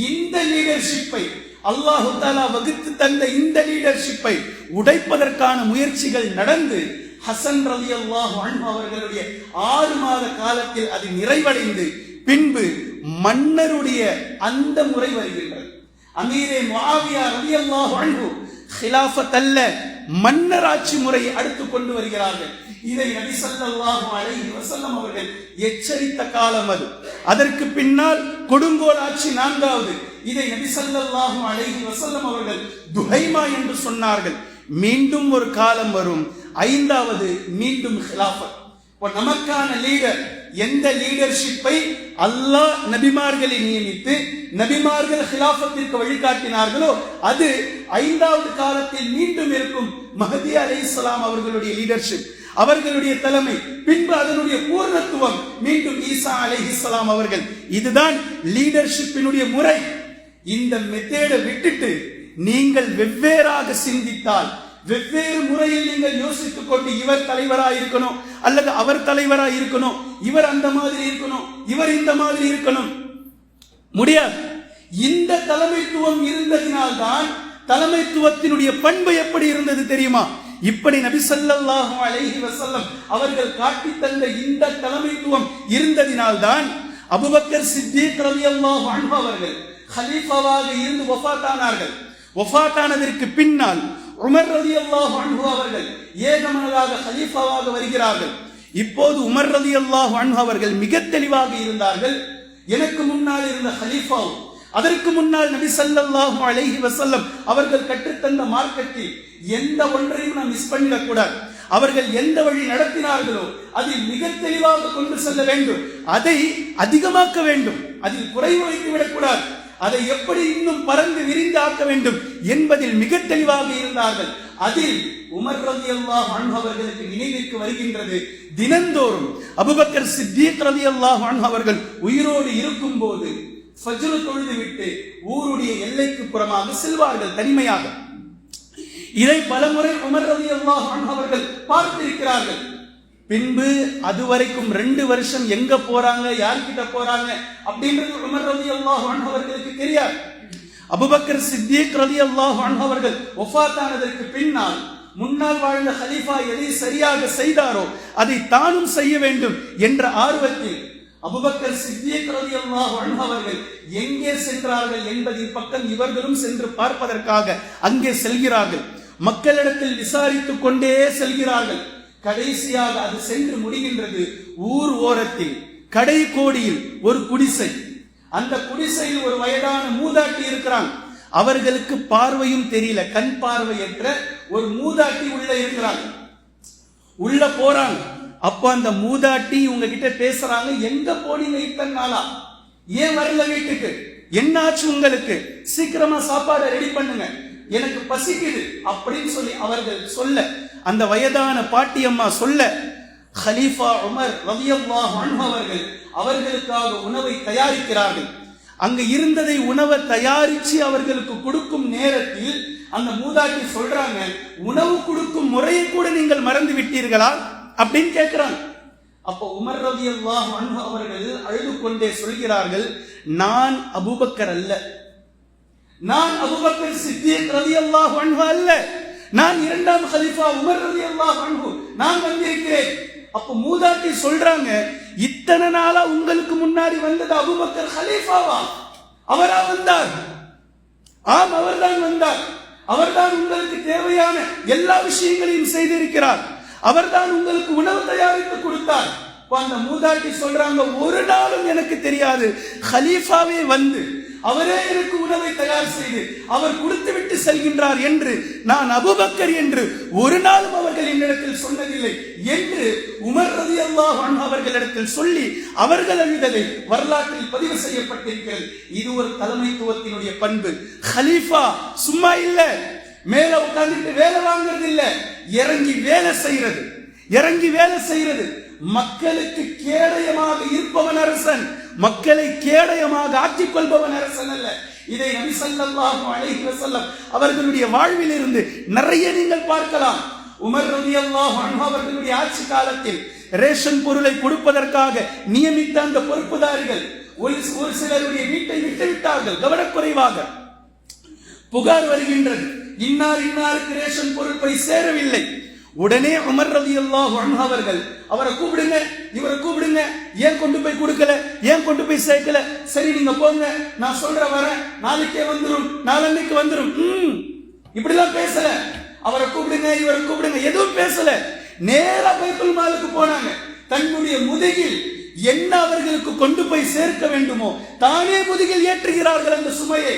இந்த லீடர்ஷிப்பை அல்லாஹ் தஆலா வகுத்து தந்த இந்த லீடர்ஷிப்பை உடைப்பதற்கான முயற்சிகள் நடந்து ஹசன் ரலியல்லாஹு அன்ஹு அவர்களுடைய 6 மாத காலத்தில் அது நிறைவடைந்து பின்பு மன்னருடைய அந்த முறை வருகின்றது. அமீரே முஆவியா ரலியல்லாஹு அன்ஹு, கிலாஃபத் அல்ல மன்னராட்சி முறையை அடுத்து கொண்டு வருகிறார்கள். இதை நபி ஸல்லல்லாஹு அலைஹி வஸல்லம் அவர்கள் எச்சரித்த காலம் அது. அதற்கு பின்னால் கொடுங்கோல் ஆட்சி 4வது. இதை நபி ஸல்லல்லாஹு அலைஹி வஸல்லம் அவர்கள் துஹைமா என்று சொன்னார்கள். மீண்டும் ஒரு காலம் வரும், 5வது மீண்டும் ஹிலாஃபத். நமக்கான லீடர், எந்த லீடர்ஷிப்பை அல்லாஹ் நபிமார்களை நியமித்து நபிமார்கள் ஹிலாஃபத்திற்கு வழிகாட்டினார்களோ அது 5வது காலத்தில் மீண்டும் இருக்கும் மஹதி அலைஹிஸ்ஸலாம் அவர்களுடைய லீடர்ஷிப், அவர்களுடைய தலைமை. பின்பு அதனுடைய பூர்ணத்துவம் மீண்டும் ஈசா அலைஹிஸ்ஸலாம் அவர்கள். இதுதான் லீடர்ஷிப்பினுடைய முறை. இந்த மெத்தேடை விட்டுட்டு நீங்கள் வெவ்வேறாக சிந்தித்தால், வெவ்வேறு முறையில் நீங்கள் யோசித்துக் கொண்டு இவர் தலைவராக இருக்கணும் அல்லது அவர் தலைவராக இருக்கணும், இவர் அந்த மாதிரி இருக்கணும், இவர் இந்த மாதிரி இருக்கணும், முடியாது. இந்த தலைமைத்துவம் இருந்ததினால்தான் தலைமைத்துவத்தினுடைய பண்பு எப்படி இருந்தது தெரியுமா? இப்படி நபி ஸல்லல்லாஹு அலைஹி வஸல்லம் அவர்கள் காட்டி தந்த இந்த தலைமைத்துவம் இருந்ததினால்தான் அபூபக்கர் சித்திக் ரலியல்லாஹு அன்ஹு அவர்கள் கலீஃபாவாக இருந்து வஃபாத்தானார்கள். வஃபாத்தானதற்கு பின்னால் உமர் ரலியல்லாஹு அன்ஹு அவர்கள் ஏகமனதாக கலீஃபாவாக வருகிறார்கள். இப்போது உமர் ரலியல்லாஹு அன்ஹு அவர்கள் மிக தெளிவாக இருந்தார்கள். எனக்கு முன்னால் இருந்த கலீஃபாவும் அதற்கு முன்னால் நபி ஸல்லல்லாஹு அலைஹி வஸல்லம் அவர்கள் கற்றுத்தந்த மார்க்கத்தில் எந்த ஒன்றையும் நாம் மிஸ் பண்ணிடக்கூடாது. அவர்கள் எந்த வழி நடத்தினார்களோ அதில் மிக தெளிவாக கொண்டு செல்ல வேண்டும், அதை அதிகமாக்க வேண்டும், அதில் குறைவு வைத்து விடக்கூடாது, அதை எப்படி இன்னும் பறந்து விரிந்து ஆக்க வேண்டும் என்பதில் மிக தெளிவாக இருந்தார்கள். அதில் உமர் ரலியல்லாஹு அன்ஹு அவர்களுக்கு நினைவிற்கு வருகின்றது, தினந்தோறும் அபூபக்கர் சித்திக் ரலியல்லாஹு அன்ஹு அவர்கள் உயிரோடு இருக்கும் போது ஃபஜ்ர் தொழுது விட்டு ஊருடைய எல்லைக்கு புறமாக செல்வார்கள் தனிமையாக. இதை பலமுறை உமர் ரலியல்லாஹு அன்ஹு அவர்கள் பார்த்திருக்கிறார்கள். பின்பு அதுவரைக்கும் 2 வருஷம் எங்க போறாங்க, யார்கிட்ட போறாங்க அப்படின்றது உமர் ரலியல்லாஹு அன்ஹு அவர்களுக்கு தெரியாது. அபூபக்கர் சித்திக் ரலியல்லாஹு அன்ஹு அவர்கள் வஃபாத்தானதற்கு பின்னால் முன்னால் வாழ்ந்த கலீஃபா எதை சரியாக செய்தாரோ அதை தானும் செய்ய வேண்டும் என்ற ஆர்வத்தில் அபூபக்கர் சித்திக் ரலியல்லாஹு அன்ஹு அவர்கள் எங்கே சென்றார்கள் என்பதின் பக்கம் இவர்களும் சென்று பார்ப்பதற்காக அங்கே செல்கிறார்கள். மக்களிடத்தில் விசாரித்துக் கொண்டே செல்கிறார்கள். கடைசியாக அது சென்று முடிகின்றது ஊர் ஓரத்தில் கடை கோடியில் ஒரு குடிசை. அந்த குடிசையில் ஒரு வயதான மூதாட்டி இருக்கிறான். அவர்களுக்கு பார்வையும் தெரியல, கண் பார்வையற்ற ஒரு மூதாட்டி உள்ள இருக்கிறாங்க. உள்ள போறாங்க. அப்ப அந்த மூதாட்டி உங்ககிட்ட பேசுறாங்க, எங்க போனீங்க இத்தனை நாளா, ஏன் வரல வீட்டுக்கு, என்னாச்சு உங்களுக்கு, சீக்கிரமா சாப்பாடை ரெடி பண்ணுங்க, எனக்கு பசிக்குது அப்படின்னு சொல்லி அவர்கள் சொல்ல, அந்த வயதான பாட்டியம்மா சொல்ல, கலீஃபா உமர் ரலியல்லாஹு அன்ஹு அவர்கள் அவர்களுக்காக உணவை தயாரிக்கிறார்கள். அங்க இருந்ததை உணவை தயாரிச்சு அவர்களுக்கு கொடுக்கும் நேரத்தில் அந்த மூதாட்டி சொல்றாங்க, உணவு கொடுக்கும் முறையை கூட நீங்கள் மறந்து விட்டீர்களா அப்படின்னு கேட்கிறாங்க. அப்போ உமர் ரலியல்லாஹு அன்ஹு அவர்கள் அழுது கொண்டே சொல்கிறார்கள், நான் அபூபக்கர் அல்ல, நான் அபூபக்கர் சித்திக் ரலியல்லாஹு அன்ஹு அல்ல, நான் 2ஆம் கலீஃபா உமர் ரலியல்லாஹு அன்ஹு, நான் வந்திருக்கிறேன். அப்ப மூதாட்டி சொல்றாங்க, இத்தனை நாளா உங்களுக்கு முன்னாடி வந்தது அபூபக்கர் கலீஃபாவா? அவரா வந்தார்? ஆம், அவர்தான் வந்தார். அவர்தான் உங்களுக்கு தேவையான எல்லா விஷயங்களையும் செய்திருக்கிறார். அவர்தான் உங்களுக்கு உணவு தயாரித்து கொடுத்தார். அந்த மூதாட்டி சொல்றாங்க, ஒரு நாளும் எனக்கு தெரியாது கலீஃபாவே வந்து அவரே எனக்கு உணவை தயார் செய்து அவர் கொடுத்து விட்டு செல்கின்றார் என்று நான் அபூபக்கர் என்று ஒரு நாளும் அவர்கள் என்னிடத்தில் சொன்னதில்லை என்று உமர் ரலியல்லாஹு அன்ஹு அவர்களிடத்தில் சொல்லி அவர்கள் அழுததை வரலாற்றில் பதிவு செய்யப்பட்டிருக்கிறது. இது ஒரு தலைமைத்துவத்தினுடைய பண்பு. கலீஃபா சும்மா இல்ல, மேல உட்கார்ந்துட்டு வேலை வாங்குறது இல்ல, இறங்கி வேலை செய்யறது, இறங்கி வேலை செய்யறது. மக்களுக்கு கேடயமாக இருப்பவன் அரசன், மக்களை கேடயமாக ஆக்கிக் கொள்பவன் அரசன் அல்ல. இதை நபி ஸல்லல்லாஹு அலைஹி வஸல்லம் அவர்களுடைய வாழ்வில் இருந்து நிறைய நீங்கள் பார்க்கலாம். உமர் ரலியல்லாஹு அன்ஹு அவர்களுடைய ஆட்சி காலத்தில் ரேஷன் பொருளை கொடுப்பதற்காக நியமித்த அந்த பொறுப்புதாரிகள் ஒரு சிலருடைய வீட்டை விட்டு விட்டார்கள் கவனக்குறைவாக. புகார் வருகின்றது, இன்னாருக்கு ரேஷன் பொருள் போய் சேரவில்லை. உடனே உமர் ரலியல்லாஹு அன்ஹு அவர்கள் அவரை கூப்பிடுங்க, இவரை கூப்பிடுங்க, ஏன் கொண்டு போய் கொடுக்கல, ஏன் கொண்டு போய் சேர்க்கல, சரி நீங்க போங்க, நான் சொல்ற வரேன், நாளைக்கே வந்துரும், நாளன்னைக்கு வந்துரும், இப்படிலாம் பேசல. அவரை கூப்பிடுங்க, இவரை கூப்பிடுங்க, எதுவும் பேசல. நேரா பைத்துல் மாலுக்கு போனாங்க. தன்னுடைய முதுகில் என்ன அவர்களுக்கு கொண்டு போய் சேர்க்க வேண்டுமோ தானே முதுகில் ஏற்றுகிறார்கள் அந்த சுமையை.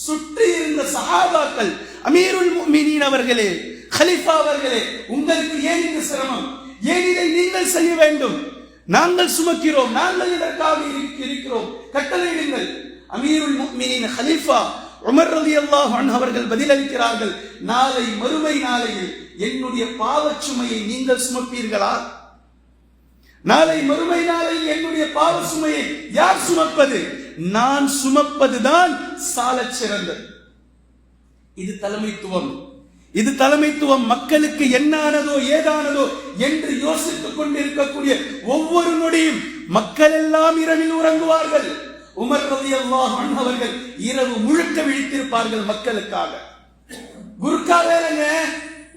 சுற்றி இருந்த சஹாபாக்கள், அமீருல் முஃமினீன் அவர்களே, கலீஃபா அவர்களே, உங்களுக்கு ஏன் இந்த சிரமம்? ஏன் இதை நீங்கள் செய்ய வேண்டும்? நாங்கள் சுமக்கிறோம், நாங்கள் இதற்காக இருக்கிறோம், கட்டளையிடுங்கள். அமீருல் முஃமினீன் கலீஃபா உமர் ரலியல்லாஹு அன்ஹு அவர்கள் பதிலளிக்கிறார்கள், நாளை மறுமை நாளையில் என்னுடைய பாவச் சுமையை நீங்கள் சுமப்பீர்களா? நாளை மறுமை நாளையில் என்னுடைய பாவ சுமையை யார் சுமப்பது? நான் சுமப்பதுதான் சாலச் சிறந்தது. இது தலைமைத்துவம். இது தலைமைத்துவம். மக்களுக்கு என்ன ஆனதோ ஏதானதோ என்று யோசித்துக் கொண்டிருக்கக்கூடிய ஒவ்வொரு நொடியும் மக்கள் எல்லாம் இரவில் உறங்குவார்கள். உமர் ரலியல்லாஹு அன்ஹு அவர்கள் இரவு முழுக்க விழித்திருப்பார்கள் மக்களுக்காக. குர்கா வேலைங்க,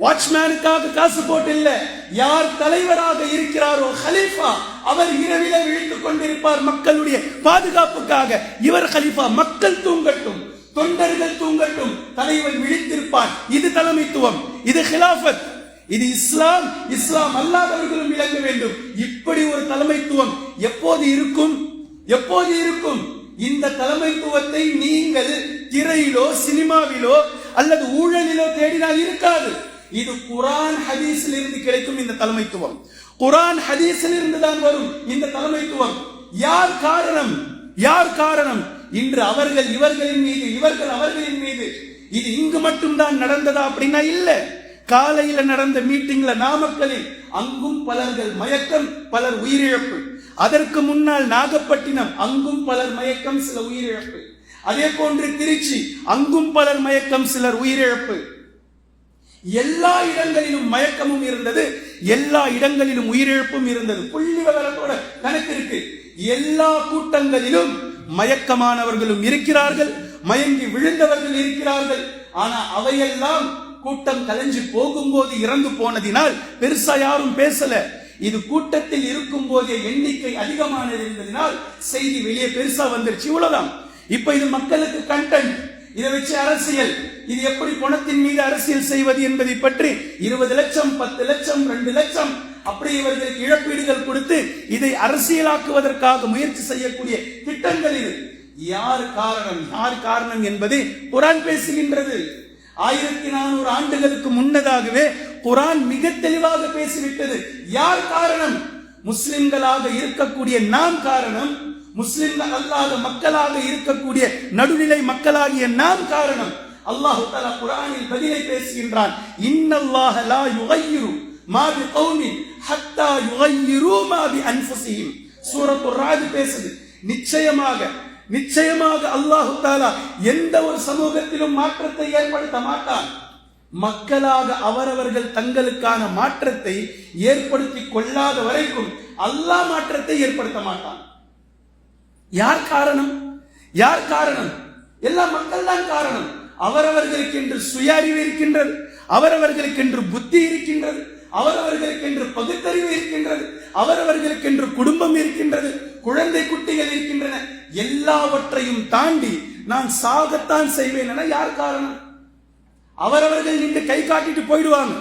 வாட்ச்மேனுக்காக காசு போட்டு இல்ல. யார் தலைவராக இருக்கிறாரோ கலீஃபா, அவர் இரவிலே விழித்துக் கொண்டிருப்பார் மக்களுடைய பாதுகாப்புக்காக. இவர் கலீஃபா, மக்கள் தூங்கட்டும், தொண்டர்கள் தூங்கட்டும், தலைவன் விழித்திருப்பான். இது தலைமைத்துவம், இது ஹிலாஃபத், இது இஸ்லாம். இஸ்லாம் அல்லாதவர்களும் விளங்க வேண்டும். இப்படி ஒரு தலைமைத்துவம் எப்போது இருக்கும்? எப்போது இருக்கும்? இந்த தலைமைத்துவத்தை நீங்கள் திரையிலோ சினிமாவிலோ அல்லது ஊழலிலோ தேடினால் இருக்காது. இது குர்ஆன் ஹதீஸில் இருந்து கிடைக்கும். இந்த தலைமைத்துவம் குர்ஆன் ஹதீஸில் இருந்து தான் வரும். இந்த தலைமைத்துவம் யார் காரணம்? யார் காரணம்? இன்று அவர்கள் இவர்களின் மீது, இவர்கள் அவர்களின் மீது. இது இங்கு மட்டும்தான் நடந்ததா அப்படின்னா இல்ல. காலையில நடந்த மீட்டிங்ல நாமக்கலில் அங்கும் பலர்கள் மயக்கம், பலர் உயிரிழப்பு. அதற்கு முன்னால் நாகப்பட்டினம், அங்கும் பலர் மயக்கம், சில உயிரிழப்பு. அதே போன்று திருச்சி, அங்கும் பலர் மயக்கம், சிலர் உயிரிழப்பு. எல்லா இடங்களிலும் மயக்கமும் இருந்தது, எல்லா இடங்களிலும் உயிரிழப்பும் இருந்தது. புள்ளி விவரத்தோட கணக்கு இருக்கு. எல்லா கூட்டங்களிலும் மயக்கமானவர்களும் இருக்கிறார்கள், மயங்கி விழுந்தவர்கள் இருக்கிறார்கள். ஆனா அவையெல்லாம் கூட்டம் கலைஞ்சு போகும்போது இறந்து போனதினால் பெருசா யாரும் பேசல. இது கூட்டத்தில் இருக்கும் போதே எண்ணிக்கை அதிகமானது என்பதனால் செய்தி வெளியே பெருசா வந்துருச்சு, இவ்வளவுதான். இப்ப இது மக்களுக்கு கண்டென்ட். இதை வச்சு அரசியல், இது எப்படி பணத்தின் மீது அரசியல் செய்வது என்பதை பற்றி 20 லட்சம், 10 லட்சம், 2 லட்சம் அப்படி இவர்களுக்கு இழப்பீடுகள் கொடுத்து இதை அரசியலாக்குவதற்காக முயற்சி செய்யக்கூடிய திட்டங்கள் இது. யார் காரணம்? யார் காரணம் என்பதை குர்ஆன் பேசுகின்றது. 1400 ஆண்டுகளுக்கு முன்னதாகவே குர்ஆன் மிக தெளிவாக பேசிவிட்டது. யார் காரணம்? முஸ்லிம்களாக இருக்கக்கூடிய நாம் காரணம். முஸ்லிம்கள் அல்லாத மக்களாக இருக்கக்கூடிய நடுநிலை மக்களாகிய நாம் காரணம். அல்லாஹ் தஆலா குர்ஆனில் பதிலை பேசுகின்றான். இன்னல்லாஹ லா யுகையிரு மா பிகௌமின் ஹத்தா யுகையிரு மா பி அன்ஃபுஸிஹிம். சூரத்துர் ராத் பேசுது. நிச்சயமாக அல்லாஹ் தஆலா எந்த ஒரு சமூகத்திலும் மாற்றத்தை ஏற்படுத்த மாட்டான். மக்களாக அவரவர்கள் தங்களுக்கான மாற்றத்தை ஏற்படுத்திக் கொள்ளாத வரைக்கும் அல்லாஹ் மாற்றத்தை ஏற்படுத்த மாட்டான். யார் காரணம்? யார் காரணம்? எல்லா மக்கள் தான் காரணம். அவரவர்களுக்கென்று சுய அறிவு இருக்கின்றது, அவரவர்களுக்கென்று புத்தி இருக்கின்றது, அவரவர்களுக்கென்று பகுத்தறிவு இருக்கின்றது, அவரவர்களுக்கென்று குடும்பம் இருக்கின்றது, குழந்தை குட்டிகள் இருக்கின்றன. எல்லாவற்றையும் தாண்டி நான் சாகத்தான் செய்வேன் என யார் காரணம்? அவரவர்கள் நின்று கை காட்டிட்டு போயிடுவாங்க.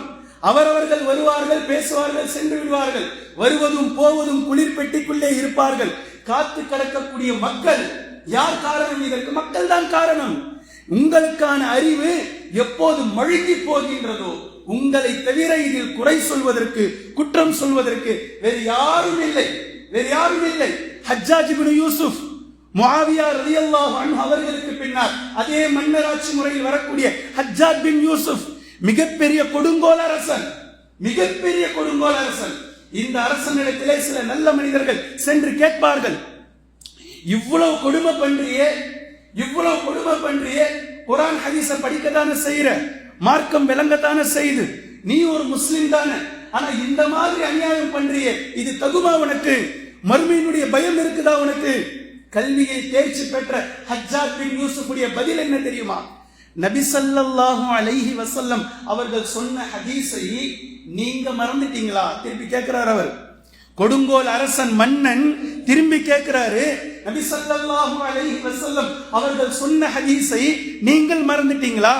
அவரவர்கள் வருவார்கள், பேசுவார்கள், சென்று விடுவார்கள். வருவதும் போவதும் குளிர் பெட்டிக்குள்ளே இருப்பார்கள். காத்து கிடக்கக்கூடிய மக்கள் யார் காரணம்? இதற்கு மக்கள் தான் காரணம். உங்களுக்கான அறிவு எப்போது மழுங்கி போகின்றதோ உங்களை தவிர இதில் குறை சொல்வதற்கு, குற்றம் சொல்வதற்கு வேறு யாரும் இல்லை, வேறு யாரும் இல்லை. ஹஜ்ஜாஜ் இப்னு யூசுப், முஆவியா ரலியல்லாஹு அன்ஹு அவர்களுக்கு பின்னால் அதே மன்னராட்சி முறையில் வரக்கூடிய ஹஜ்ஜாஜ் பின் யூசுப் மிகப்பெரிய கொடுங்கோல் அரசன், மிகப்பெரிய கொடுங்கோல் அரசன். இந்த அரசனிடத்திலே சில நல்ல மனிதர்கள் சென்று கேட்பார்கள், இவ்வளவு கொடுமை பண்றியே, இவ்வளவு கொடுமை பண்றியே, குர்ஆன் ஹதீஸ படிக்கத்தானே செய்யற, மார்க்கம் விளங்கத்தானே செய்து, நீ ஒரு முஸ்லிம் தானே, ஆனா இந்த மாதிரி அநியாயம் பண்றியே, இது தகுமா உனக்கு? மறுமையினுடைய பயம் இருக்குதா உனக்கு? கல்வியை தேர்ச்சி பெற்ற ஹஜ்ஜாஜ் பின் யூசுஃபுடைய பதில் என்ன தெரியுமா? நபி ஸல்லல்லாஹு அலைஹி வஸல்லம் அவர்கள் சொன்ன ஹதீஸை நீங்க மறந்துட்டீங்களா? திருப்பி கேட்கிறார் அவர். கொடுங்கோல் அரசன் மன்னன் திரும்பி கேட்கிறாரு, நபி ஸல்லல்லாஹு அலைஹி வஸல்லம் அவர்கள் சொன்ன ஹதீஸை நீங்கள் மறந்துட்டீங்களா?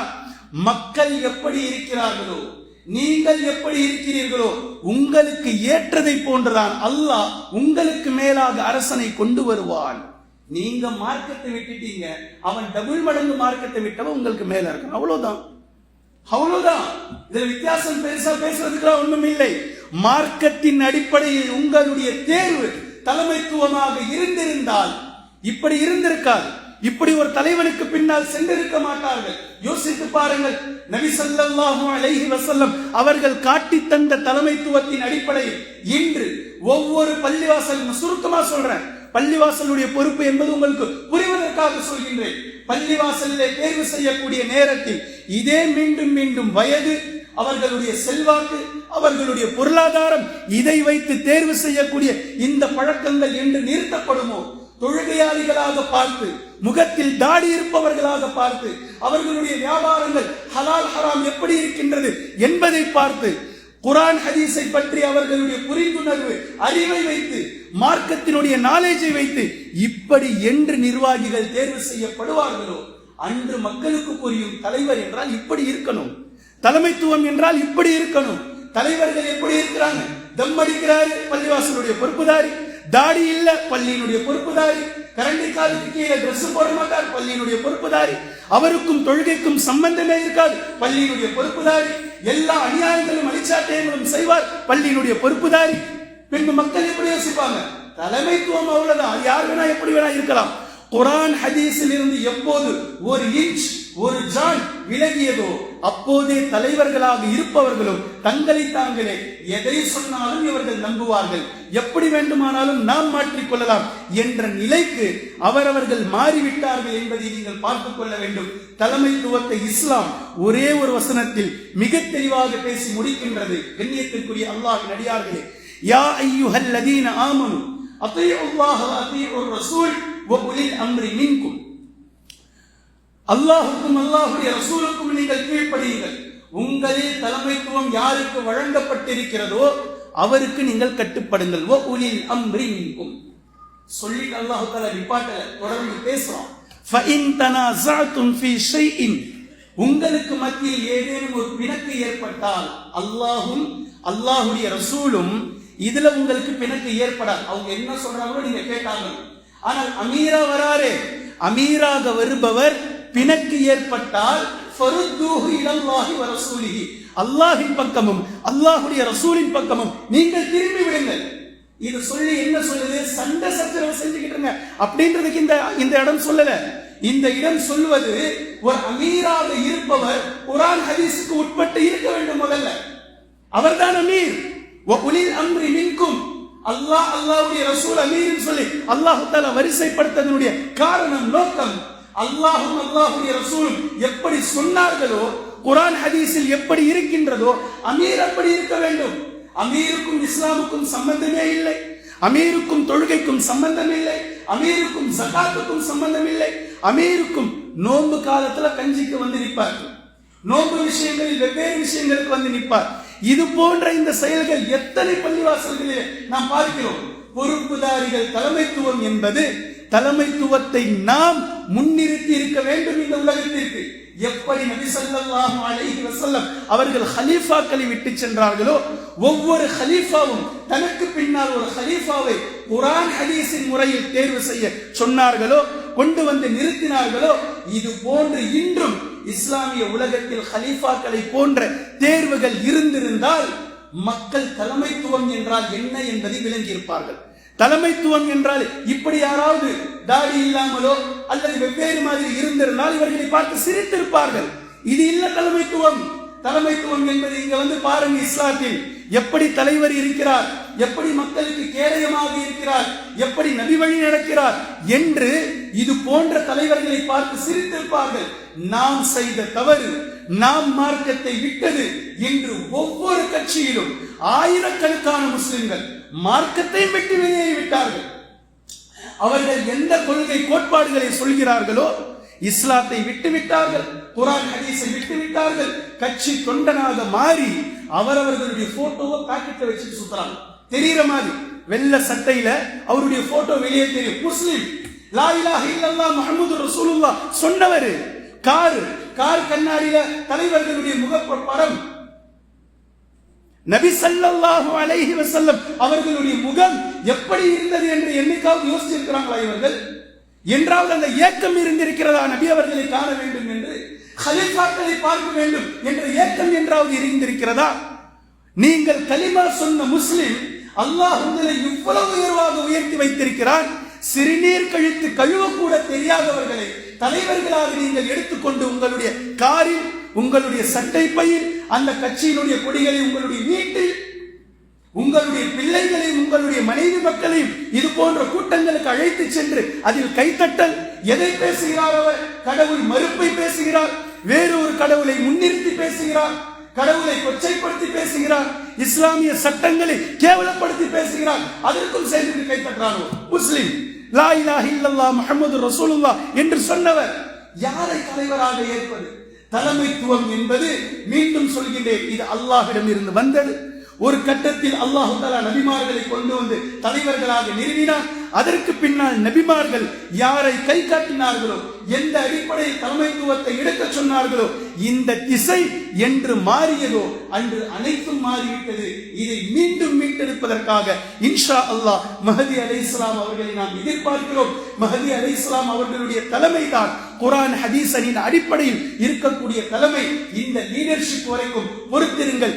மக்கள் எப்படி இருக்கிறார்களோ, நீங்கள் எப்படி இருக்கிறீர்களோ, உங்களுக்கு ஏற்றதை போன்றுதான் அல்லாஹ் உங்களுக்கு மேலாக அரசனை கொண்டு வருவான். நீங்க மார்க்கத்தை விட்டுட்டீங்க, அவன் டபுள் மடங்கு மார்க்கத்தை விட்டவன் உங்களுக்கு மேல இருக்கான். அவ்வளவுதான். இதுல வித்தியாசம் பெருசா பேசுறதுக்கு ஒண்ணும் இல்லை. மார்க்கத்தின் அடிப்படையில் உங்களுடைய தேர்வு தலைமைத்துவமாக இருந்திருந்தால் இப்படி இருந்திருக்காது. இப்படி ஒரு தலைவனுக்கு பின்னால் சென்றிருக்க மாட்டார்கள். யோசித்து பாருங்கள், நபி ஸல்லல்லாஹு அலைஹி வஸல்லம் அவர்கள் காட்டி தந்த தலைமைத்துவத்தின் அடிப்படையில் இன்று ஒவ்வொரு பள்ளிவாசல், சுருக்கமா சொல்றேன், பள்ளிவாசலுடைய பொறுப்பு என்பது உங்களுக்கு புரிவதற்காக சொல்கின்றேன். பள்ளிவாசலிலே தேர்வு செய்யக்கூடிய நேரத்தில் இதே மீண்டும் மீண்டும் வயது, அவர்களுடைய செல்வாக்கு, அவர்களுடைய பொருளாதாரம், இதை வைத்து தேர்வு செய்யக்கூடிய இந்த பழக்கங்கள் என்று நிறுத்தப்படுமோ, தொழுகையாளிகளாக பார்த்து, முகத்தில் தாடி இருப்பவர்களாக பார்த்து, அவர்களுடைய வியாபாரங்கள் ஹலால் ஹராம் எப்படி இருக்கின்றது என்பதை பார்த்து, குர்ஆன் ஹதீஸை பற்றி அவர்களுடைய புரிந்துணர்வு, அறிவை வைத்து, மார்க்கத்தினுடைய நாலேஜை வைத்து இப்படி என்று நிர்வாகிகள் தேர்வு செய்யப்படுவார்களோ அன்று மக்களுக்கு புரியும் தலைவர் என்றால் இப்படி இருக்கணும், தலைமைத்துவம் என்றால் இப்படி இருக்கணும். தலைவர்கள் எப்படி இருக்கிறாங்க? தம் அடிக்கிறாரு, பள்ளிவாசலுடைய பொறுப்புதாரி. தாடி இல்ல, பள்ளியினுடைய பொறுப்புதாரி. கரண்டி காலுக்கு கீழே டிரெஸ் போட மாட்டார், பள்ளியினுடைய பொறுப்புதாரி. அவருக்கும் தொழுகைக்கும் சம்பந்தமே இருக்காது, பள்ளியினுடைய பொறுப்புதாரி. எல்லா அநியாயங்களும் அழிச்சாட்டையங்களும் செய்வார், பள்ளியினுடைய பொறுப்புதாரி. பின்பு மக்கள் எப்படி யோசிப்பாங்க? தலைமைத்துவம் அவ்வளவுதான், யார் வேணா எப்படி வேணா இருக்கலாம். குர்ஆன் ஹதீஸில் இருந்து எப்போது ஒரு இன்ச், ஒரு ஜான் விலகியதோ அப்போதே தலைவர்களாக இருப்பவர்களும் தங்களை தாங்களே எதை சொன்னாலும் இவர்கள் நம்புவார்கள், எப்படி வேண்டுமானாலும் நாம் மாற்றிக்கொள்ளலாம் என்ற நிலைக்கு அவரவர்கள் மாறிவிட்டார்கள் என்பதை நீங்கள் பார்த்துக் கொள்ள வேண்டும். தலைமைத்துவத்தை இஸ்லாம் ஒரே ஒரு வசனத்தில் மிக தெளிவாக பேசி முடிக்கின்றது. கண்ணியத்திற்குரிய அல்லாஹ்வின் அடியார்களே, யா அய்யுஹல்லதீன ஆமனு அத்தீஉல்லாஹ வ அத்தீஉர் ரசூல் வ உலில் அம்ரி மின்கும். அல்லாஹுக்கும் அல்லாஹுடைய ரசூலுக்கும் நீங்கள் கீழ்ப்படியுங்கள். உங்களில் தலைமைத்துவம் யாருக்கு வழங்கப்பட்டிருக்கிறதோ அவருக்கு நீங்கள் கட்டுப்படுங்கள். வ உலில் அம்ரி மின்கும் சொல்லிட்டு அல்லாஹ் தஆலா ரிப்பார்ட்ல தொடர்ந்து பேசுறான். ஃபஇன் தனாஸஅதும் ஃபீ ஷைஇன், உங்களுக்கு மத்தியில் ஏதேனும் ஒரு பிணக்கு ஏற்பட்டால், அல்லாஹும் அல்லாஹுடைய ரசூலும் இதுல உங்களுக்கு பிணக்கு ஏற்படாது. அவங்க என்ன சொல்றாங்களோ நீங்க கேட்டாங்க. ஆனால் அமீரா வராரே, அமீராக வருபவர் பிணக்கு ஏற்பட்டால் ஃபருத்தூஹு இலல்லாஹி வ ரசூலிஹி, அல்லாஹ்வின் பக்கமும் அல்லாஹ்வுடைய ரசூலின் பக்கமும் நீங்கள் திரும்பி விடுங்கள். இது சொல்லி என்ன சொல்லுது? சண்டை சச்சரவு செஞ்சுக்கிட்டுங்க அப்படின்றதுக்கு இந்த இடம் சொல்லல. இந்த இடம் சொல்வது ஒரு அமீராக இருப்பவர் குர்ஆன் ஹதீஸுக்கு உட்பட்டு இருக்க வேண்டும். முதல்ல அவர்தான் அமீர். வ உலில் அம்ரி மின்கும், அல்லாஹ் அல்லாஹ்வுடைய ரசூல் அமீர்னு சொல்லி அல்லாஹ் தஆலா வரிசைப்படுத்ததனுடைய காரணம், நோக்கம், அல்லாஹும் அல்லாஹ்வுடைய ரசூலும் எப்படி சொன்னார்களோ, குர்ஆன் ஹதீஸில் எப்படி இருக்கின்றதோ அமீர் அப்படி இருக்க வேண்டும். அமீருக்கும் இஸ்லாமுக்கும் சம்பந்தமே இல்லை, அமீருக்கும் தொழுகைக்கும் சம்பந்தம் இல்லை, அமீருக்கும் ஜகாத்துக்கும் சம்பந்தம் இல்லை. அமீருக்கும் நோன்பு காலத்துல கஞ்சிக்கு வந்து நிற்பார், நோன்பு விஷயங்களில் வெவ்வேறு விஷயங்களுக்கு வந்து நிற்பார். இது போன்ற இந்த செயல்கள் எத்தனை பள்ளிவாசல்களில் நாம் பார்க்கிறோம். பொறுப்புதாரிகள் தலைமைத்துவம் என்பது, தலைமைத்துவத்தை நாம் முன்னிறுத்தி இருக்க வேண்டும் இந்த உலகத்திற்கு. எப்படி நபி ஸல்லல்லாஹு அலைஹி வஸல்லம் அவர்கள் ஹலீஃபாக்களை விட்டு சென்றார்களோ, ஒவ்வொரு ஹலீஃபாவும் தனக்கு பின்னால் ஒரு ஹலீஃபாவை குர்ஆன் ஹதீஸின் முறையில் தேர்வு செய்ய சொன்னார்களோ, கொண்டு வந்து நிறுத்தினார்களோ, இது போன்று இன்றும் இஸ்லாமிய உலகத்தில் ஹலீஃபாக்களை போன்ற தேர்வுகள் இருந்திருந்தால் மக்கள் தலைமைத்துவம் என்றால் என்ன என்பதை விளங்கியிருப்பார்கள். தலைமைத்துவம் என்றால் இப்படி யாராவது தாடி இல்லாமலோ அல்லது வெவ்வேறு மாதிரி இருந்திருந்தால் இவர்களை பார்த்து சிரித்திருப்பார்கள். இது இல்ல தலைமைத்துவம். தலைமைத்துவம் என்பது இங்க வந்து பாருங்க, இஸ்லாத்தில் எப்படி தலைவர் இருக்கிறார், எப்படி மக்களுக்கு கேடயமாக இருக்கிறார், எப்படி நபி வழி நடக்கிறார் என்று இது போன்ற தலைவர்களை பார்த்து சிரித்திருப்பார்கள். நாம் செய்த தவறு, நாம் மார்க்கத்தை விட்டது என்று ஒவ்வொரு கட்சியிலும் ஆயிரக்கணக்கான முஸ்லிம்கள் மார்க்கத்தை விட்டு வெளியேறிவிட்டார்கள். அவர்கள் எந்த கொள்கை கோட்பாடுகளை சொல்கிறார்களோ இஸ்லாத்தை விட்டுவிட்டார்கள், குர்ஆன் ஹதீஸை விட்டுவிட்டார்கள். கட்சி தொண்டனாக மாறி அவரவர்களுடைய போட்டோவை பாக்கெட்ல வச்சுட்டு சுத்துறாங்க. தெரியுற மாதிரி வெள்ள சட்டையில அவருடைய போட்டோ வெளியே தெரியும். முஸ்லிம், லா இலாஹ இல்லல்லாஹ் முஹம்மது ரசூலுல்லாஹ் சொன்னவர், கார் கார் கண்ணாடியில தலைவர்களுடைய முகப்படம். நபி ஸல்லல்லாஹு அலைஹி வஸல்லம் அவர்களுடைய முகம் எப்படி இருந்தது என்று என்னைக்காவது யோசிச்சிருக்கிறாங்களா இவர்கள்? என்றாவது அந்த ஏக்கம் இருந்திருக்கிறதா நபி அவர்களை காண வேண்டும் என்று, கலீஃபாக்களை பார்க்க வேண்டும் என்ற ஏக்கம் என்றாவது இருந்திருக்கிறதா? நீங்கள் கலிமா சொன்ன முஸ்லிம், அல்லாஹ் உங்களை இவ்வளவு உயர்வாக உயர்த்தி வைத்திருக்கிறான். சிறுநீர் கழித்து கழுவ கூட தெரியாதவர்களை தலைவர்களாக நீங்கள் எடுத்துக்கொண்டு உங்களுடைய காரில், உங்களுடைய சட்டை பையில் அந்த கட்சியினுடைய கொடிகளை, உங்களுடைய வீட்டில் உங்களுடைய பிள்ளைகளையும் உங்களுடைய மனைவி மக்களையும் இது போன்ற கூட்டங்களுக்கு அழைத்து சென்று அதில் கைத்தட்டல். எதை பேசுகிறார் அவர்? கடவுள் மறுப்பை பேசுகிறார், வேறு ஒரு கடவுளை முன்னிறுத்தி பேசுகிறார், கடவுளை கொச்சைப்படுத்தி பேசுகிறார், இஸ்லாமிய சட்டங்களை கேவலப்படுத்தி பேசுகிறார். அதற்கும் சேர்ந்து கைத்தட்டுறானோ முஸ்லிம்? லா இலாஹ இல்லல்லாஹ் முஹம்மது ரசூலுல்லாஹ் என்று சொன்னவர் யாரை தலைவராக ஏற்பது? தலைமைத்துவம் என்பது, மீண்டும் சொல்கின்றேன், இது அல்லாஹ்விடம் இருந்து வந்தது. ஒரு கட்டத்தில் அல்லாஹ் தஆலா நபிமார்களை கொண்டு வந்து தலைவர்களாக நிறுவினார். அதற்கு பின்னால் நபிமார்கள் யாரை கை காட்டினார்களோ, எந்த அடிப்படையில் தலைமைத்துவத்தை எடுக்க சொன்னார்களோ, இந்த திசை என்று மாறியதோ அன்று அனைத்தும் மாறிவிட்டது. இதை மீண்டும் மீட்டெடுப்பதற்காக இன்ஷா அல்லாஹ் மஹதி அலைஹிஸ்ஸலாம் அவர்களை நாம் எதிர்பார்க்கிறோம். மஹதி அலைஹிஸ்ஸலாம் அவர்களுடைய தலைமை தான் குர்ஆன் ஹதீஸின் அடிப்படையில் இருக்கக்கூடிய தலைமை. இந்த லீடர்ஷிப் வரைக்கும் பொறுத்திருங்கள்.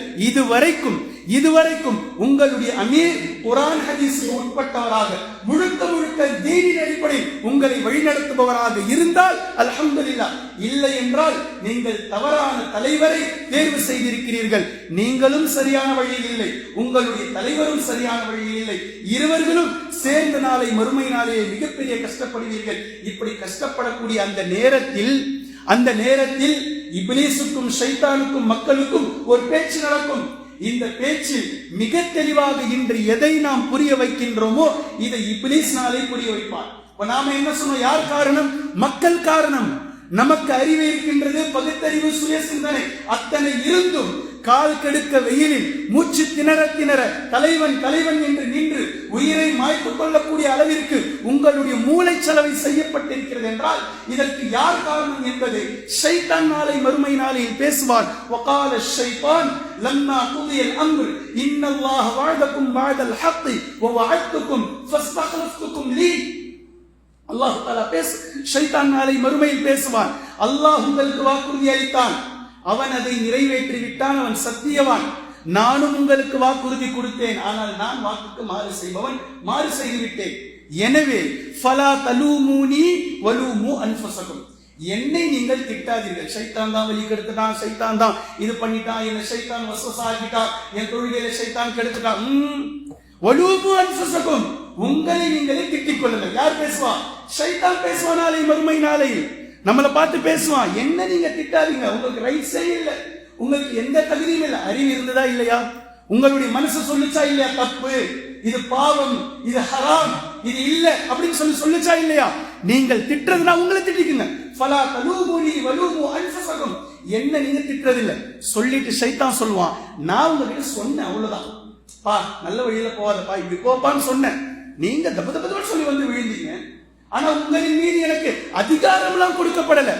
இதுவரைக்கும் உங்களுடைய அமீர் குர்ஆன் ஹதீஸுக்கு உட்பட்டவராக, முழுக்க முழுக்க தீனின் அடிப்படையில் உங்களை வழிநடத்துபவராக இருந்தால் அல்ஹம்துலில்லாஹ். இல்லை என்றால் நீங்கள் தவறான தலைவரை தேர்வு செய்திருக்கிறீர்கள். நீங்களும் சரியான வழியில் இல்லை, உங்களுடைய தலைவரும் சரியான வழியில் இல்லை. இருவர்களும் சேர்ந்த நாளை மறுமை நாளே மிகப்பெரிய கஷ்டப்படுவீர்கள். இப்படி கஷ்டப்படக்கூடிய அந்த நேரத்தில் இப்லீசுக்கும் ஷைத்தானுக்கும் மக்களுக்கும் ஒரு பேச்சு நடக்கும். இந்த பேச்சு மிக தெளிவாக இன்று எதை நாம் புரிய வைக்கின்றோமோ இதை இப்லீஸ் நாளை புரிய வைப்பார். நாம என்ன சொன்னோம்? யார் காரணம்? மக்கள் காரணம். நமக்கு அறிவு இருக்கின்றது, பகுத்தறிவு, சுய சிந்தனை அத்தனை இருந்தும் கால் கெடுக்க வெயிலில் மூச்சு திணற தலைவன் என்று நின்று உயிரை மாய்த்துக் கொள்ளக்கூடிய அளவிற்கு உங்களுடைய மூளை செலவை செய்யப்பட்டிருக்கிறது என்றால் இதற்கு யார் காரணம் என்பது ஷைத்தான் நாளை மறுமை நாளில் பேசுவான். வகால ஷைத்தான் லம்மா குதியல் அம்ர் இன்னல்லாஹ வஅதகும் பஅதல் ஹக்கி வவஅதுகும் ஃபஸ்தக்லஃப்துகும் லீ. அல்லாஹ் தஆலா ஷைத்தான் நாளை மறுமையில் பேசுவான். அல்லாஹ் உங்களுக்கு வாக்குறுதி அளித்தான், அவன் அதை நிறைவேற்றி விட்டான், அவன் சத்தியவான். நானும் உங்களுக்கு வாக்குறுதி கொடுத்தேன், ஆனால் நான் வாக்குக்கு மாறு செய்து விட்டேன். எனவே ஃபலா தலூமூனி வலூமு அன்ஃபுஸகும், என்னை நீங்கள் திட்டாதீர்கள். ஷைத்தான் தான் வழி கெடுத்துட்டான், ஷைத்தான் தான் இது பண்ணிட்டான், என்ன ஷைத்தான் வஸ்வஸா ஆக்கிட்டான், என் தொழுகையில ஷைத்தான் கெடுத்துட்டான். வலூமு அன்ஃபுஸகும், உங்களை நீங்களே திட்டிக் கொள்ளுங்கள். யார் பேசுவா? ஷைத்தான் பேசுவான். நாளை மறுமை நாளையில் நம்மளை பார்த்து பேசுவான். என்ன நீங்க திட்டாதீங்க, உங்களுக்கு ரைட்ஸே இல்லை, உங்களுக்கு எந்த தகுதியும் இல்லை. அறிவு இருந்ததா இல்லையா? உங்களுடைய மனசு சொல்லுச்சா இல்லையா? தப்பு, இது பாவம், இது ஹராம், இது இல்ல அப்படின்னு சொல்லுச்சா இல்லையா? நீங்கள் திட்டுறதுனா உங்களை திட்டிக்குங்க. ஃபலா தலூமுனி வலூமு அன்ஃபுஸகும், என்ன நீங்க திட்டுறது இல்ல. சொல்லிட்டு ஷைத்தான் சொல்லுவான், நான் உங்ககிட்ட சொன்னேன், அவ்வளவுதான் பா, நல்ல வழியில போவாதப்பா, இப்படி போப்பான்னு சொன்னேன், நீங்க தப்பு சொல்லி வந்து விழுந்தீங்க. ஆனா உங்களின் மீது எனக்கு அதிகாரம் எல்லாம் கொடுக்கப்படல.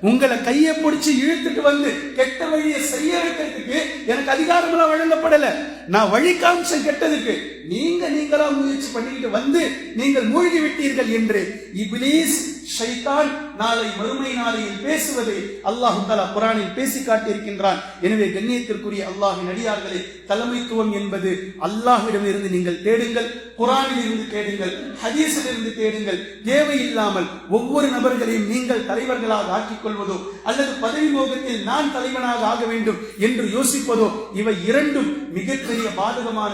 உங்களை கையை பிடிச்சு இழுத்துட்டு வந்து கெட்ட வழியை செய்ய வைக்கிறதுக்கு எனக்கு அதிகாரம் எல்லாம் வழங்கப்படல. நான் வழி காமிச்ச கெட்டதுக்கு நீங்களா முயற்சி பண்ணிட்டு வந்து நீங்கள் மூழ்கி விட்டீர்கள் என்று இப்லீஸ் ஷைத்தான் நாளை மறுமை நாளையில் பேசுவதை அல்லாஹ் தஆலா குர்ஆனில் பேசி காட்டியிருக்கின்றான். எனவே கண்ணியத்திற்குரிய அல்லாஹ்வின் அடியார்களே, தலைமைத்துவம் என்பது அல்லாஹ்விடம் இருந்து நீங்கள் தேடுங்கள், குர்ஆனில் இருந்து தேடுங்கள், ஹதீஸில் இருந்து தேடுங்கள். தேவையில்லாமல் ஒவ்வொரு நபர்களையும் நீங்கள் தலைவர்களாக ஆக்கிக் கொள்வதோ அல்லது பதவி மோகத்தில் நான் தலைவனாக ஆக வேண்டும் என்று யோசிப்பதோ இவை இரண்டும் மிகப்பெரிய பாதகமான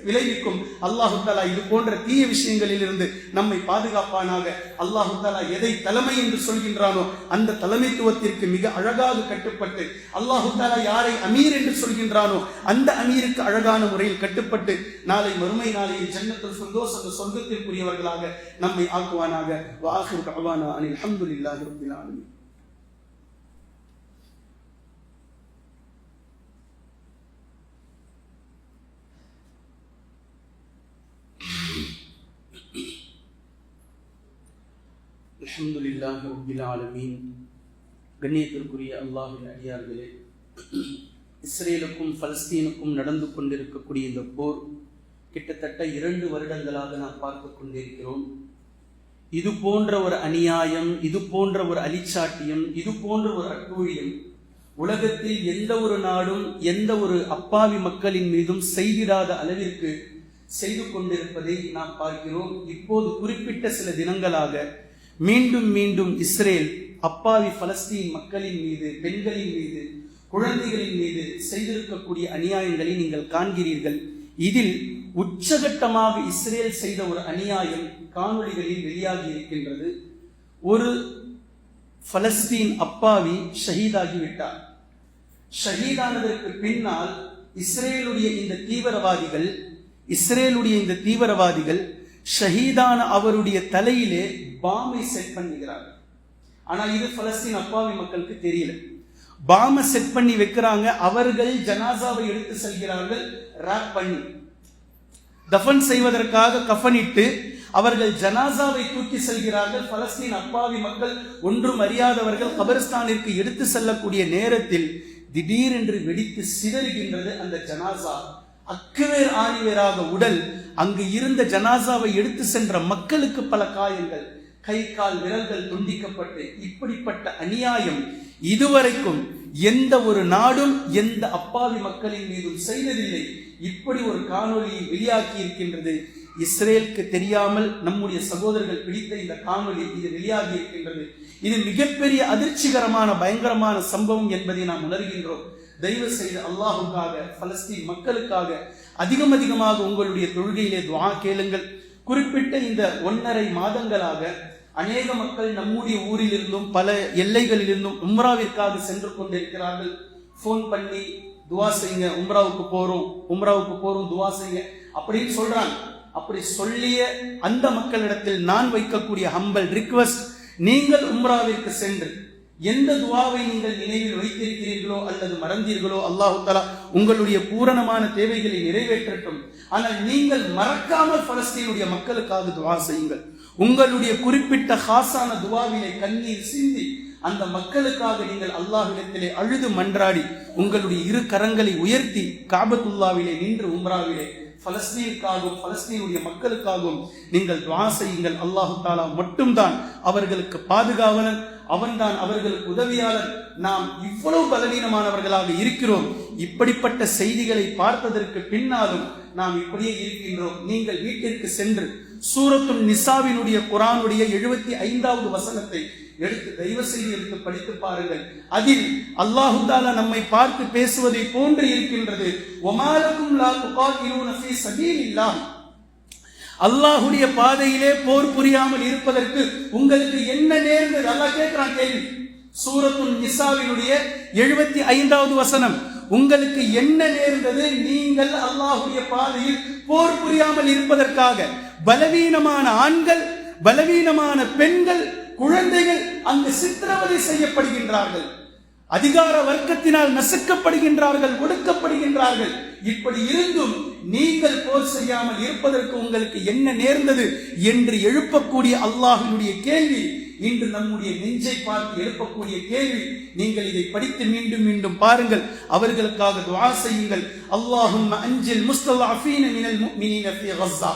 விளைவிக்கும். அல்லாஹு தஆலா இது போன்ற தீய விஷயங்களில் இருந்து நம்மை பாதுகாப்பானாக. அல்லாஹு தஆலா எதை தலைமை என்று சொல்கின்றானோ அந்த தலைமைத்துவத்திற்கு மிக அழகாக கட்டுப்பட்டு, அல்லாஹு தஆலா யாரை அமீர் என்று சொல்கின்றானோ அந்த அமீருக்கு அழகான முறையில் கட்டுப்பட்டு நாளை மறுமை நாளையில் ஜன்னத்துல் ஃபிர்தௌஸ் என்ற சொர்க்கத்திற்குரியவர்களாக நம்மை ஆக்குவானாக. வ ஆகிரு தஅவானா அனில் ஹம்துலில்லாஹி ரப்பில் ஆலமீன். الحمد لله رب العالمين கண்ணியத்திற்குரிய அல்லாஹ்வின் அடியார்களே, இஸ்ரேலுக்கும் பலஸ்தீனுக்கும் நடந்து கொண்டிருக்கக்கூடிய இந்த போர் கிட்டத்தட்ட 2 வருடங்களாக நாம் பார்த்து கொண்டிருக்கிறோம். இது போன்ற ஒரு அநியாயம், இது போன்ற ஒரு அலிச்சாட்டியம், இது போன்ற ஒரு அட்டூழியம் உலகத்தில் எந்த ஒரு நாடும் எந்த ஒரு அப்பாவி மக்களின் மீதும் செய்திடாத அளவிற்கு செய்து கொண்டிருப்பதை நாம் பார்க்கிறோம். இப்போது குறிப்பிட்ட சில தினங்களாக மீண்டும் மீண்டும் இஸ்ரேல் அப்பாவி பலஸ்தீன் மக்களின் மீது, பெண்களின் மீது, குழந்தைகளின் மீது செய்திருக்கக்கூடிய அநியாயங்களை நீங்கள் காண்கிறீர்கள். இதில் உச்சகட்டமாக இஸ்ரேல் செய்த ஒரு அநியாயம் காணொளிகளில் வெளியாகி இருக்கின்றது. ஒரு பலஸ்தீன் அப்பாவி ஷஹீதாகிவிட்டார். ஷஹீதானதற்கு பின்னால் இஸ்ரேலுடைய இந்த தீவிரவாதிகள் ஷஹீதான அவருடைய தலையிலே பாமை செட் பண்ணுகிறார்கள். ஆனா இது பலஸ்தீன் அப்பாவி மக்களுக்கு தெரியல. பாமை செட் பண்ணி வைக்கிறாங்க. அவர்கள் ஜனாசாவை எடுத்து செல்கிறார்கள். ராப் பண்ணி தஃபன் செய்வதற்காக கஃனிட்டு அவர்கள் ஜனாசாவை தூக்கி செல்கிறார்கள். பலஸ்தீன் அப்பாவி மக்கள் ஒன்றும் அறியாதவர்கள் கபரிஸ்தானிற்கு எடுத்து செல்லக்கூடிய நேரத்தில் திடீரென்று வெடித்து சிதறுகின்றது அந்த ஜனாசா. அக்குவேர் ஆணிவேராக உடல். அங்கு இருந்த ஜனாசாவை எடுத்து சென்ற மக்களுக்கு பல காயங்கள், கை கால் விரல்கள் துண்டிக்கப்பட்டு, இப்படிப்பட்ட அநியாயம் இதுவரைக்கும் எந்த ஒரு நாடும் எந்த அப்பாவி மக்களின் மீதும் செய்ததில்லை. இப்படி ஒரு காணொலியை வெளியாக்கி இருக்கின்றது. இஸ்ரேலுக்கு தெரியாமல் நம்முடைய சகோதரர்கள் பிடித்த இந்த காணொலி இது வெளியாகி இருக்கின்றது. இது மிகப்பெரிய அதிர்ச்சிகரமான பயங்கரமான சம்பவம் என்பதை நாம் உணர்கின்றோம். தயவு செய்து அல்லாஹுக்காக, பலஸ்தீன் மக்களுக்காக அதிகமாக உங்களுடைய தொழுகையிலே துஆ கேளுங்கள். குறிப்பிட்ட இந்த 1.5 மாதங்களாக அநேக மக்கள் நம்முடைய ஊரிலிருந்தும் பல எல்லைகளிலிருந்தும் உம்ராவிற்காக சென்று கொண்டிருக்கிறார்கள். போன் பண்ணி துவா செய்யுங்க, உம்ராவுக்கு போறோம் துவா செய்யுங்க அப்படின்னு சொல்றாங்க. அப்படி சொல்லிய அந்த மக்களிடத்தில் நான் வைக்கக்கூடிய ஹம்பல் ரிக்வெஸ்ட், நீங்கள் உம்ராவிற்கு சென்று எந்த துவாவை நீங்கள் நினைவில் வைத்திருக்கிறீர்களோ அல்லது மறந்தீர்களோ, அல்லாஹு தஆலா உங்களுடைய பூரணமான தேவைகளை நிறைவேற்றட்டும். ஆனால் நீங்கள் மறக்காமல் பலஸ்தீனுடைய மக்களுக்காக துவா செய்யுங்கள். உங்களுடைய குறிப்பிட்ட ஹாசான துவாவிலே கண்ணீர் சிந்தி அந்த மக்களுக்காக நீங்கள் அல்லாஹ்விடத்திலே அழுது மன்றாடி உங்களுடைய 2 கரங்களை உயர்த்தி காபத்துல்லாவிலே நின்று உம்ராவிலே பலஸ்தீனுக்காகவும் பலஸ்தீனுடைய மக்களுக்காகவும் நீங்கள் துஆ செய்யுங்கள். அல்லாஹு தஆலா மட்டும்தான் அவர்களுக்கு பாதுகாவலன், அவன்தான் அவர்களுக்கு உதவியாளர். நாம் இவ்வளவு பலவீனமானவர்களாக இருக்கிறோம். இப்படிப்பட்ட செய்திகளை பார்த்ததற்கு பின்னாலும் நாம் இப்படியே இருக்கின்றோம். நீங்கள் வீட்டிற்கு சென்று சூரத்துன் நிசாவினுடைய குர்ஆனுடைய 75வது வசனத்தை தயவு செய்து எடுத்து படித்து பாருங்கள். அதில் அல்லாஹு தஆலா நம்மை பார்த்து பேசுவதை போன்று இருக்கின்றது. வமாலக்கும் லா துகாத்திலூன ஃபீ சபீலில்லாஹ், அல்லாஹ்வுடைய பாதையிலே போர் புரியாமல் இருப்பதற்கு உங்களுக்கு என்ன நேர்ந்தது? அல்லாஹ் கேட்கிறான் கேள்வி. சூரத்துன் நிசாவினுடைய 75வது வசனம், உங்களுக்கு என்ன நேர்ந்தது? நீங்கள் அல்லாஹ்வுடைய பாதையில் போர் புரியாமல் இருப்பதற்காக பலவீனமான ஆண்கள், பலவீனமான பெண்கள், குழந்தைகள் அங்கு சித்திரவதை செய்யப்படுகின்றார்கள். அதிகார வர்க்கத்தினால் நசுக்கப்படுகின்றார்கள், ஒடுக்கப்படுகின்றார்கள். இப்படி இருந்தும் நீங்கள் போர் செய்யாமல் இருப்பதற்கு உங்களுக்கு என்ன நேர்ந்தது என்று எழுப்பக்கூடிய அல்லாஹ்வினுடைய கேள்வி இன்று நம்முடைய நெஞ்சை பார்த்து எழுப்பக்கூடிய கேள்வி. நீங்கள் இதை படித்து மீண்டும் மீண்டும் பாருங்கள். அவர்களுக்காக துஆ செய்யுங்கள். அல்லாஹும்ம அன்ஜில் முஸ்தலஅஃபீன மினல் முஃமினீன ஃபீ கஸ்ஸா,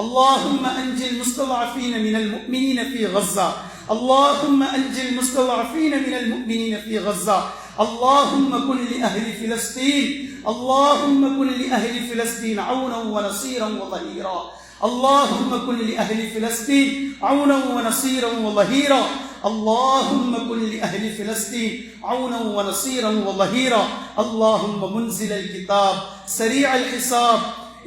அல்லாஹும்ம அன்ஜில் முஸ்தலஅஃபீன மினல் முஃமினீன ஃபீ கஸ்ஸா, اللهم أنجِ المستضعفين من المؤمنين في غزة، اللهم كن لأهل فلسطين، اللهم كن لأهل فلسطين عونا ونصيرا وظهيرا، اللهم كن لأهل فلسطين عونا ونصيرا وظهيرا، اللهم كن لأهل فلسطين عونا ونصيرا وظهيرا، اللهم منزل الكتاب سريع الحساب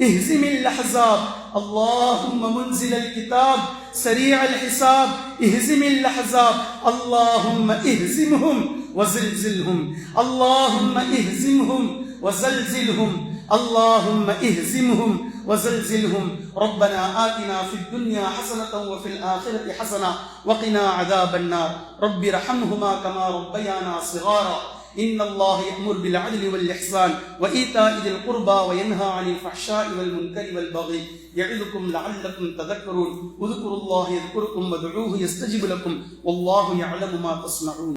اهزم الأحزاب، اللهم منزل الكتاب سريع الحساب اهزم الأحزاب، اللهم اهزمهم وزلزلهم، اللهم اهزمهم وزلزلهم، اللهم اهزمهم وزلزلهم. ربنا آتنا في الدنيا حسنة وفي الآخرة حسنة وقنا عذاب النار. رب ارحمهما كما ربيانا صغارا. إن الله يأمر بالعدل والإحسان وإيتاء ذي القربى وينهى عن الفحشاء والمنكر والبغي يعظكم لعلكم تذكرون. اذكروا الله يذكركم وادعوه يستجب لكم والله يعلم ما تصنعون.